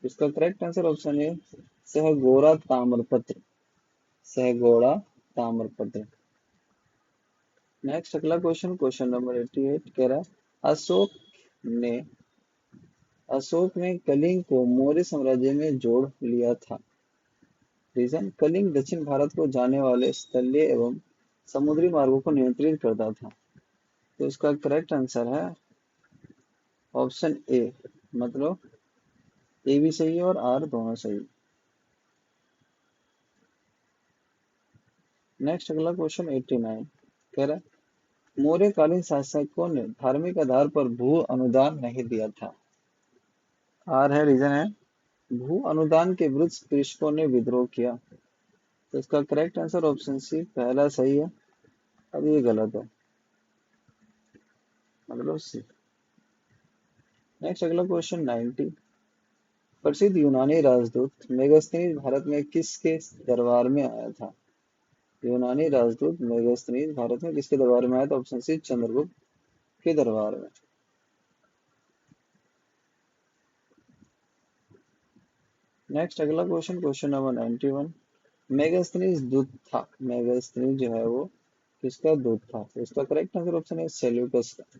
इसका करेक्ट आंसर ऑप्शन है सहगोरा ताम्रपत्र। सहगोरा ताम्रपत्र। नेक्स्ट अगला क्वेश्चन क्वेश्चन नंबर 88। कह रहा ने अशोक ने कलिंग को मौर्य साम्राज्य में जोड़ लिया था। रीजन, कलिंग दक्षिण भारत को जाने वाले स्थलीय एवं समुद्री मार्गों को नियंत्रित करता था। तो इसका करेक्ट आंसर है ऑप्शन ए, मतलब ए भी सही है और आर दोनों सही। नेक्स्ट अगला क्वेश्चन 89। कह रहा है मौर्य कालीन शासकों ने धार्मिक आधार पर भू अनुदान नहीं दिया था। आर है, रीजन है भू अनुदान के विरुद्ध कृषकों ने विद्रोह किया। तो इसका करेक्ट आंसर ऑप्शन सी, पहला सही है, अब ये गलत है, मतलब सी। नेक्स्ट अगला क्वेश्चन 90। प्रसिद्ध यूनानी राजदूत मेगास्थनीज भारत में किसके दरबार में आया था? यूनानी राजदूत मेगास्थनीज भारत में किसके दरबार में आया था? ऑप्शन सी, चंद्रगुप्त के दरबार में। नेक्स्ट अगला क्वेश्चन क्वेश्चन नंबर 91। मेगास्थनीज दूत था, मेगास्थनीज जो है वो किसका दूत था? तो इसका करेक्ट आंसर ऑप्शन है सेल्यूकस का।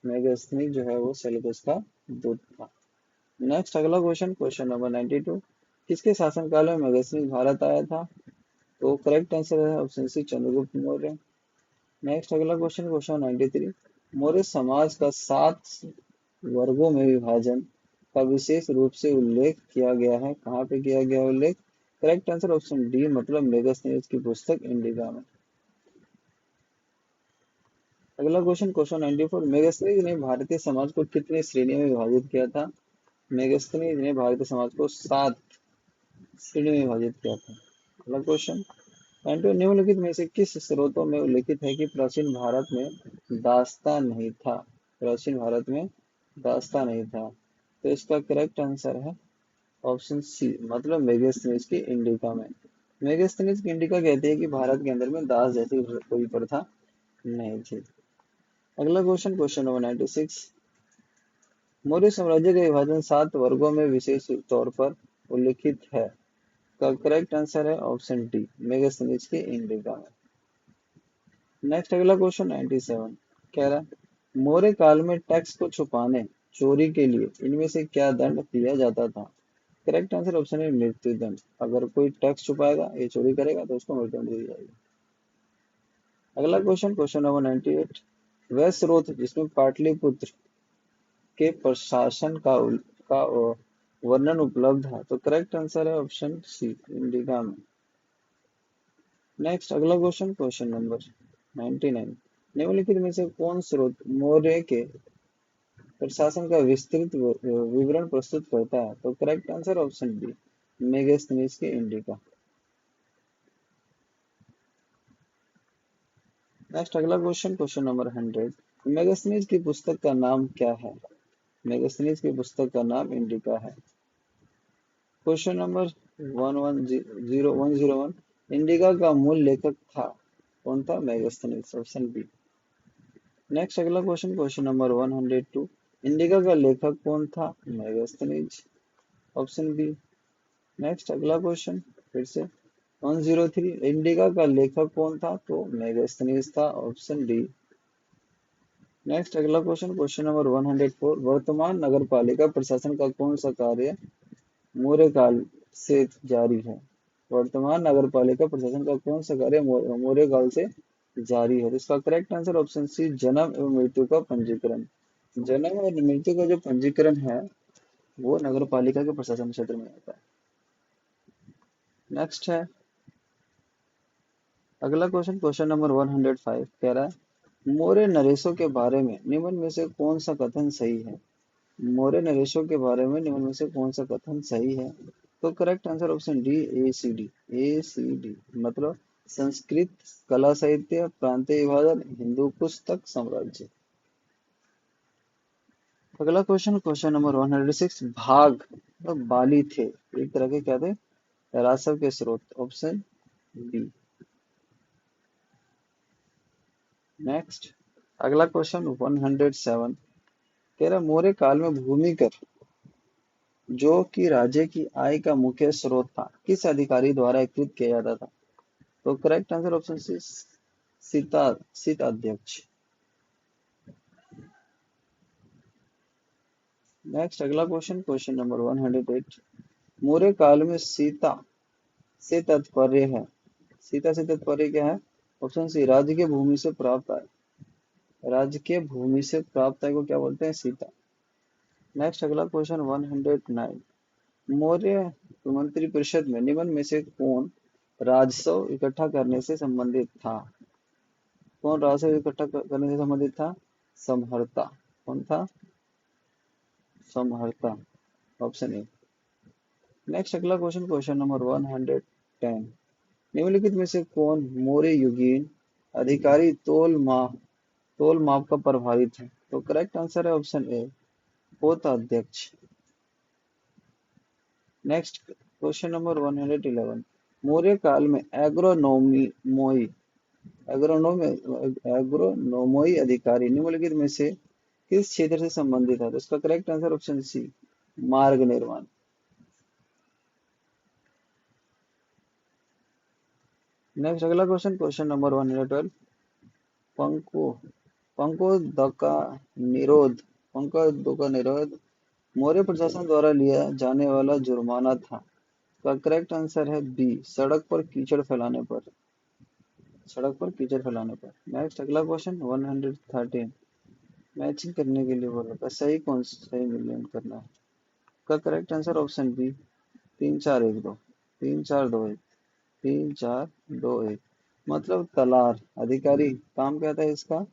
मेगास्थनीज जो है वो सेल्यूकस का दूत था। नेक्स्ट अगला क्वेश्चन क्वेश्चन नंबर 92। किसके शासनकाल में मेगास्थनीज भारत आया था? तो करेक्ट आंसर है option C, Chandragupta Maurya. Next अगला क्वेश्चन क्वेश्चन 93। मौर्य समाज का 7 वर्गों में विभाजन का विशेष रूप से उल्लेख किया गया है, कहाँ पे किया गया उल्लेख? करेक्ट आंसर ऑप्शन डी, मतलब मेगास्थनीज की पुस्तक इंडिका में। अगला क्वेश्चन, क्वेश्चन 94, मेगास्थनीज ने भारतीय समाज को कितनी श्रेणियों में विभाजित किया था? मेगास्थनीज ने भारतीय समाज को 7 श्रेणी में विभाजित किया था। अगला क्वेश्चन, एंटो निम्नलिखित में से किस स्रोतों में उल्लिखित है कि प्राचीन भारत में दास्तां नहीं था? प्राचीन भारत में दास्तां नहीं था, तो इसका करेक्ट आंसर है ऑप्शन सी, मतलब मेगास्थनीज की इंडिका में। मेगास्थनीज की इंडिका कहती है कि भारत के अंदर में दास जैसी कोई प्रथा नहीं थी। अगला क्वेश्चन, क्वेश्चन नंबर 96, मौर्य साम्राज्य का विभाजन 7 वर्गों में विशेष तौर पर उल्लिखित है, का करेक्ट आंसर है ऑप्शन डी, मेगास्थनीज की इंडिका में। नेक्स्ट अगला क्वेश्चन 97 कह रहा है, मौर्य काल में टैक्स को छुपाने, चोरी के लिए इनमें से क्या दंड दिया जाता था? करेक्ट आंसर ऑप्शन है मृत्यु दंड। अगर कोई टैक्स छुपाएगा, ये चोरी करेगा, तो उसको मृत्यु दंड दी जाएगी। अगला क्वेश्चन, क्वेश्चन नंबर 98, वह स्रोत जिसमें पाटलिपुत्र के प्रशासन का वर्णन उपलब्ध है, तो करेक्ट आंसर है ऑप्शन सी, इंडिका में। नेक्स्ट अगला क्वेश्चन, क्वेश्चन नंबर 99, निम्नलिखित में से कौन स्रोत मौर्य के प्रशासन का विस्तृत विवरण प्रस्तुत करता है? तो correct answer option B, Megasthenes की इंडिका। नेक्स्ट अगला क्वेश्चन, क्वेश्चन नंबर 100, मेगास्थनीज की पुस्तक का नाम क्या है? मेगास्थनीज की पुस्तक का नाम इंडिका है। क्वेश्चन नंबर 101, इंडिका का मूल लेखक था, कौन था? Megasthenes, option B. नेक्स्ट अगला क्वेश्चन, क्वेश्चन नंबर 102, इंडिका का लेखक कौन था? Megasthenes, option B. नेक्स्ट अगला क्वेश्चन, फिर से 103, इंडिका का लेखक कौन था? तो मेगास्थनीज था, ऑप्शन डी। नेक्स्ट अगला क्वेश्चन, क्वेश्चन नंबर 104, वर्तमान नगर पालिका प्रशासन का कौन सा कार्य मौर्य काल से जारी है? वर्तमान नगर पालिका प्रशासन का कौन सा कार्य मौर्य काल से जारी है? तो इसका करेक्ट आंसर ऑप्शन सी, जन्म एवं मृत्यु का पंजीकरण। जन्म और मृत्यु का जो पंजीकरण है, वो नगर पालिका के प्रशासन क्षेत्र में आता है। नेक्स्ट है अगला क्वेश्चन, क्वेश्चन नंबर 105 कह रहा है, मौर्य नरेशों के बारे में निम्न में से कौन सा कथन सही है? मौर्य नरेशों के बारे में निम्न में से कौन सा कथन सही है? तो करेक्ट आंसर ऑप्शन डी, ए सी डी। ए सी डी मतलब संस्कृत, कला साहित्य, प्रांतीय विभाजन, हिंदू पुस्तक, साम्राज्य। अगला क्वेश्चन, क्वेश्चन नंबर 106, भाग मतलब बाली थे, एक तरह के क्या थे? राजस्व के स्रोत, ऑप्शन बी। नेक्स्ट अगला क्वेश्चन 107 कह रहा, मौर्य काल में भूमि कर, जो कि राज्य की आय का मुख्य स्रोत था, किस अधिकारी द्वारा एकत्रित किया जाता था? तो करेक्ट आंसर ऑप्शन सी, सीता अध्यक्ष। नेक्स्ट अगला क्वेश्चन, क्वेश्चन नंबर 108, मौर्य काल में सीता से तात्पर्य है, सीता से तात्पर्य क्या है? ऑप्शन सी, राज्य के भूमि से प्राप्त आय। राज्य के भूमि से प्राप्त आय को क्या बोलते हैं? सीता। नेक्स्ट अगला क्वेश्चन 109, मौर्य मंत्री परिषद में निम्न में से कौन राजस्व इकट्ठा करने से संबंधित था? कौन राजस्व इकट्ठा करने से संबंधित था? समहर्ता। कौन था? समहर्ता, ऑप्शन ए। नेक्स्ट अगला क्वेश्चन, क्वेश्चन नंबर 110, निम्नलिखित में से कौन मौर्य युगीन अधिकारी तोल माप का प्रभावी था? तो करेक्ट आंसर है ऑप्शन ए, पोताध्यक्ष। नेक्स्ट क्वेश्चन नंबर 111, मौर्य काल में एग्रोनोमोई अधिकारी निम्नलिखित में से किस क्षेत्र से संबंधित है? तो इसका करेक्ट आंसर ऑप्शन सी, मार्ग निर्माण। नेक्स्ट अगला क्वेश्चन, क्वेश्चन नंबर 112, पंको पंको का निरोध मौर्य प्रशासन द्वारा लिया जाने वाला जुर्माना था, का करेक्ट आंसर है बी, सड़क पर कीचड़ फैलाने पर। नेक्स्ट अगला क्वेश्चन 113, मैचिंग करने के लिए बोला था, सही मूल्यांकन करना है, का करेक्ट आंसर ऑप्शन बी, 3 4 1 2। 3 4 2 1, 3 4 2 1, मतलब तलार अधिकारी काम क्या था इसका?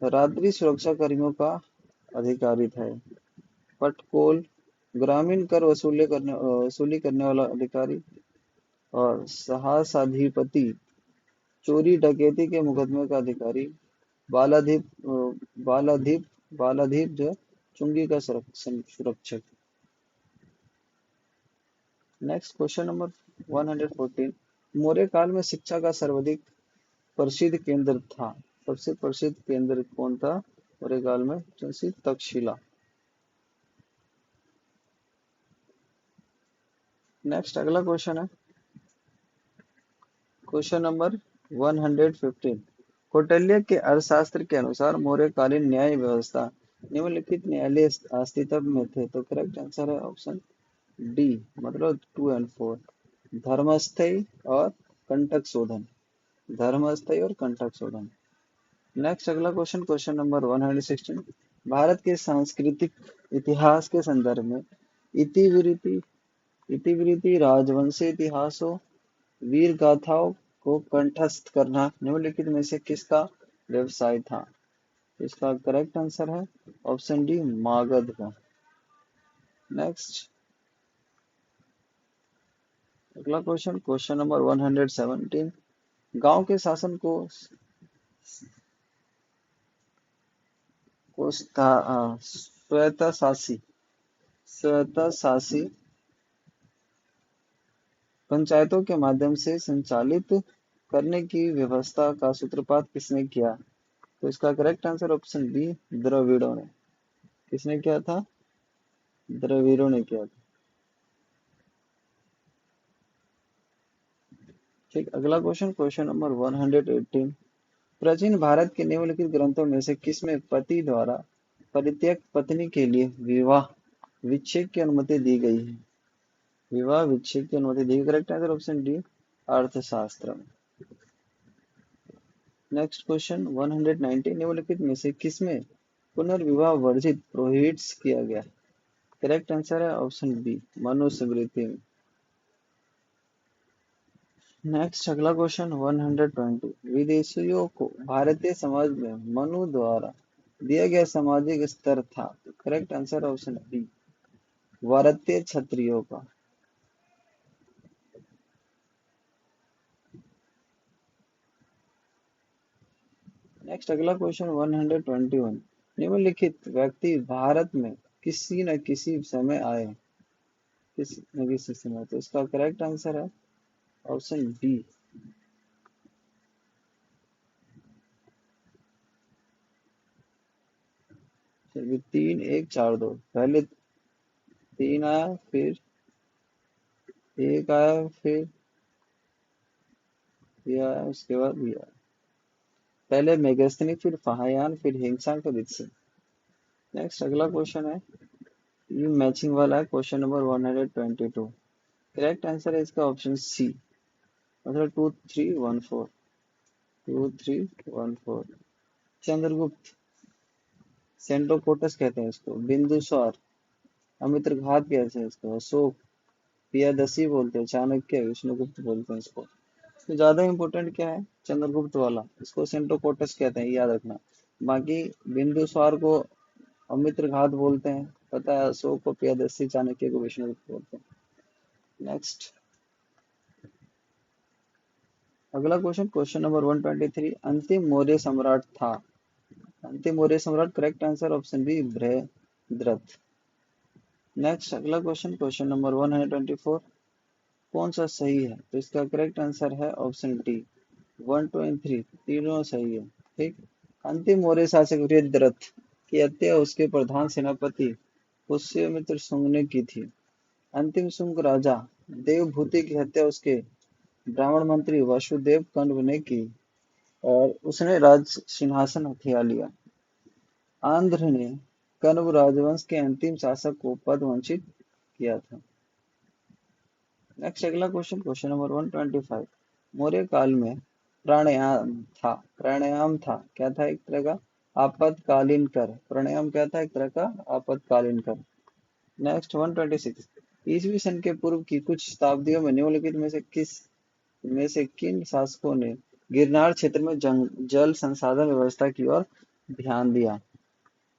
रात्रि सुरक्षा कर्मियों का अधिकारी था ये। पटकोल ग्रामीण कर वसूली करने वाला अधिकारी। और सहस्राधिपति चोरी डकैती के मुकदमे का अधिकारी। बालाधीप बालाधीप बालाधीप जो है, चुंगी का सुरक्षक। Next question number 114। मौर्य काल में शिक्षा का सर्वाधिक प्रसिद्ध केंद्र था। सबसे प्रसिद्ध केंद्र कौन था मौर्य काल में? जैसे तक्षशिला। नेक्स्ट अगला क्वेश्चन है क्वेश्चन नंबर 115। कौटिल्य के अर्थशास्त्र के अनुसार मौर्यकालीन न्याय व्यवस्था निम्नलिखित न्यायालय अस्तित्व में थे। तो करेक्ट आंसर है ऑप्शन डी, मतलब 2 और 4। धर्मस्थय और कंटक शोधन। धर्मस्थय और कंटक शोधन। नेक्स्ट अगला क्वेश्चन क्वेश्चन नंबर 116। भारत के सांस्कृतिक इतिहास के संदर्भ में इतिवृत्ति इतिवृत्ति राजवंशी इतिहासों वीर गाथाओं को कंठस्थ करना निम्नलिखित में से किसका व्यवसाय था? इसका करेक्ट आंसर है ऑप्शन डी, मागध का। नेक्स्ट अगला क्वेश्चन क्वेश्चन नंबर 117। गांव के शासन को स्वतःशासी पंचायतों के माध्यम से संचालित करने की व्यवस्था का सूत्रपात किसने किया? तो इसका करेक्ट आंसर ऑप्शन बी, द्रविड़ों ने। किसने किया था? द्रविड़ों ने किया था। ठीक, अगला क्वेश्चन क्वेश्चन नंबर 118। प्राचीन भारत के निम्नलिखित ग्रंथों में से किसमें पति द्वारा परित्यक्त पत्नी के लिए विवाह विच्छेद की अनुमति दी गई है? विवाह विच्छेद की अनुमति दी। करेक्ट आंसर ऑप्शन डी, अर्थशास्त्र। Next question 119। निम्नलिखित में से किसमें पुनर्विवाह वर्जित प्रोहिबिट्स किया गया? करेक्ट आंसर है ऑप्शन बी, मनुस्मृति में। नेक्स्ट अगला क्वेश्चन 120। विदेशियों को भारतीय समाज में मनु द्वारा दिया गया सामाजिक स्तर था। करेक्ट आंसर ऑप्शन बी, भारतीय क्षत्रियों का। नेक्स्ट अगला क्वेश्चन 121। निम्नलिखित व्यक्ति भारत में किसी न किसी समय आए। किसी न किसी समय, तो इसका करेक्ट आंसर है ऑप्शन बी, 3 1 4 2। पहले 3 आया, फिर 1 आया, फिर ये आया, उसके बाद ये आया। पहले मेगस्थनी, फिर फाहयान, फिर हिंसा का वित्स। नेक्स्ट अगला क्वेश्चन है, ये मैचिंग वाला है, क्वेश्चन नंबर 122। करेक्ट आंसर है इसका ऑप्शन सी, मतलब 2 3 1 4। 2 3 1 4। चंद्रगुप्त, सेंट्रोकोटस कहते हैं इसको, बिंदुसार, अमित्रघात कहते हैं इसको, अशोक, पियादसी बोलते हैं, चाणक्य, विष्णुगुप्त बोलते हैं इसको। तो ज्यादा इंपॉर्टेंट क्या है? चंद्रगुप्त वाला, इसको सेंट्रोकोटस कहते हैं, याद रखना। बाकी बिंदुसार को अमित्रघात बोलते हैं, पता है, अशोक को प्रियदर्शी, चाणक्य को विष्णुगुप्त बोलते हैं। नेक्स्ट अगला क्वेश्चन क्वेश्चन नंबर 123। अंतिम मौर्य सम्राट था। अंतिम मौर्य सम्राट, correct answer option B, Brihadratha. Next अगला क्वेश्चन क्वेश्चन नंबर 124। कौन सा सही है? तो इसका करेक्ट आंसर है ऑप्शन डी, 1 2 3, तीनों सही है। ठीक। अंतिम मौर्य शासक बृहद्रथ की हत्या उसके प्रधान सेनापति पुष्यमित्र शुंग ने की थी। अंतिम शुंग राजा देवभूति की हत्या उसके ब्राह्मण मंत्री वसुदेव कण्व ने की और उसने राज सिंहासन हथिया लिया। आंध्र ने कण्व राजवंश के अंतिम शासक को पद वंचित किया था। नेक्स्ट अगला क्वेश्चन क्वेश्चन नंबर 125। मौर्य काल में प्राणायाम था, क्या था? एक तरह का आपातकालीन कर। प्राणायाम क्या था? एक तरह का आपातकालीन कर। नेक्स्ट 126। ईसवी सन के पूर्व की कुछ शताब्दियों में निम्नलिखित में से किन शासकों ने गिरनार क्षेत्र में जल संसाधन व्यवस्था की ओर ध्यान दिया?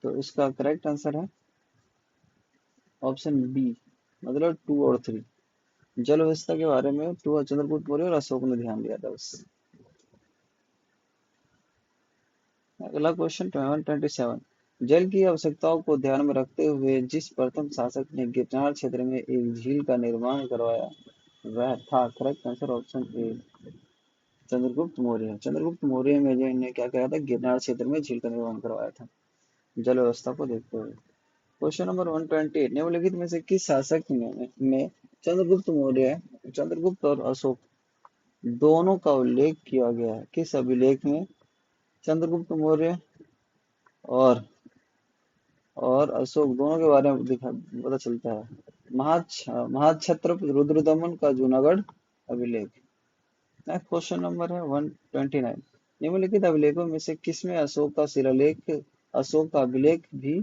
तो इसका करेक्ट आंसर है ऑप्शन बी, मतलब 2 और 3। जल व्यवस्था के बारे में टू चंद्रगुप्त मौर्य और अशोक ने ध्यान दिया था बस। अगला क्वेश्चन 127। जल की आवश्यकताओं को ध्यान में रखते हुए जिस प्रथम शासक ने गिरनार क्षेत्र में एक झील का निर्माण करवाया वह था, करेक्ट आंसर ऑप्शन ए, चंद्रगुप्त मौर्य। चंद्रगुप्त मौर्य में जो इन्हें क्या करा था, गिरनार क्षेत्र में झील का निर्माण करवाया था जल व्यवस्था को देखते हुए। Question number 128। निम्नलिखित में से किस शासक में चंद्रगुप्त मौर्य, चंद्रगुप्त और अशोक दोनों का उल्लेख किया गया है? किस अभिलेख में चंद्रगुप्त मौर्य और अशोक दोनों के बारे में पता चलता है? महाक्षत्रप रुद्रदमन का जूनागढ़ अभिलेख। नेक्स्ट क्वेश्चन नंबर है 129। निम्नलिखित अभिलेखों में से किसमें अशोक का अभिलेख भी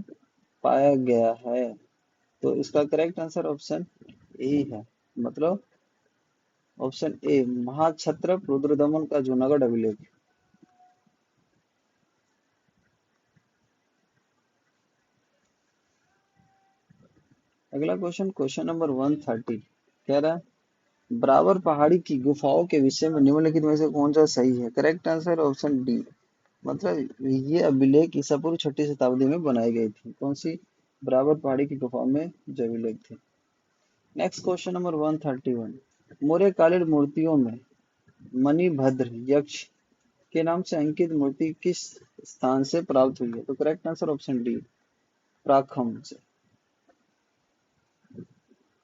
पाया गया है? तो इसका करेक्ट आंसर ऑप्शन ए है, मतलब ऑप्शन ए, महाक्षत्रप रुद्रदमन का जूनागढ़ अभिलेख। अगला क्वेश्चन नंबर 130 कह रहा है बराबर पहाड़ी की गुफाओं के विषय में निम्नलिखित में से कौन सा सही है? करेक्ट आंसर ऑप्शन डी, मतलब ये अभिलेख ईसा पूर्व 6ठी शताब्दी में बनाई गई थी। कौन सी? बराबर पहाड़ी की गुफाओं में जो अभिलेख थे। Next question number 131। मौर्यकालीन मूर्तियों में मणिभद्र यक्ष के नाम से अंकित मूर्ति किस स्थान से प्राप्त हुई है? तो करेक्ट आंसर ऑप्शन डी, प्राखम से।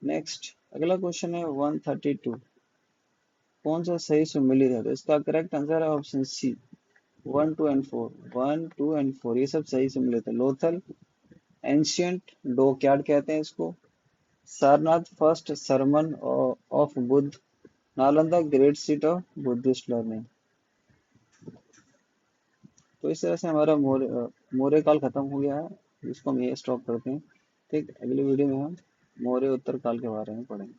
नेक्स्ट अगला क्वेश्चन है 132। कौन सा सही सुमेलित है? तो इसका करेक्ट आंसर है ऑप्शन सी, 1, 2 एंड 4। 1, 2 एंड 4 ये सब सही सुमेलित है। लोथल एंशियंट डोकयार्ड कहते हैं इसको। Sarnath first sermon of Buddha. Nalanda great seat of Buddhist learning. तो इस तरह से हमारा मौर्य काल खत्म हो गया है, इसको हम ये स्टॉप करते हैं। ठीक, अगली वीडियो में हम मौर्य उत्तर काल के बारे में पढ़ेंगे।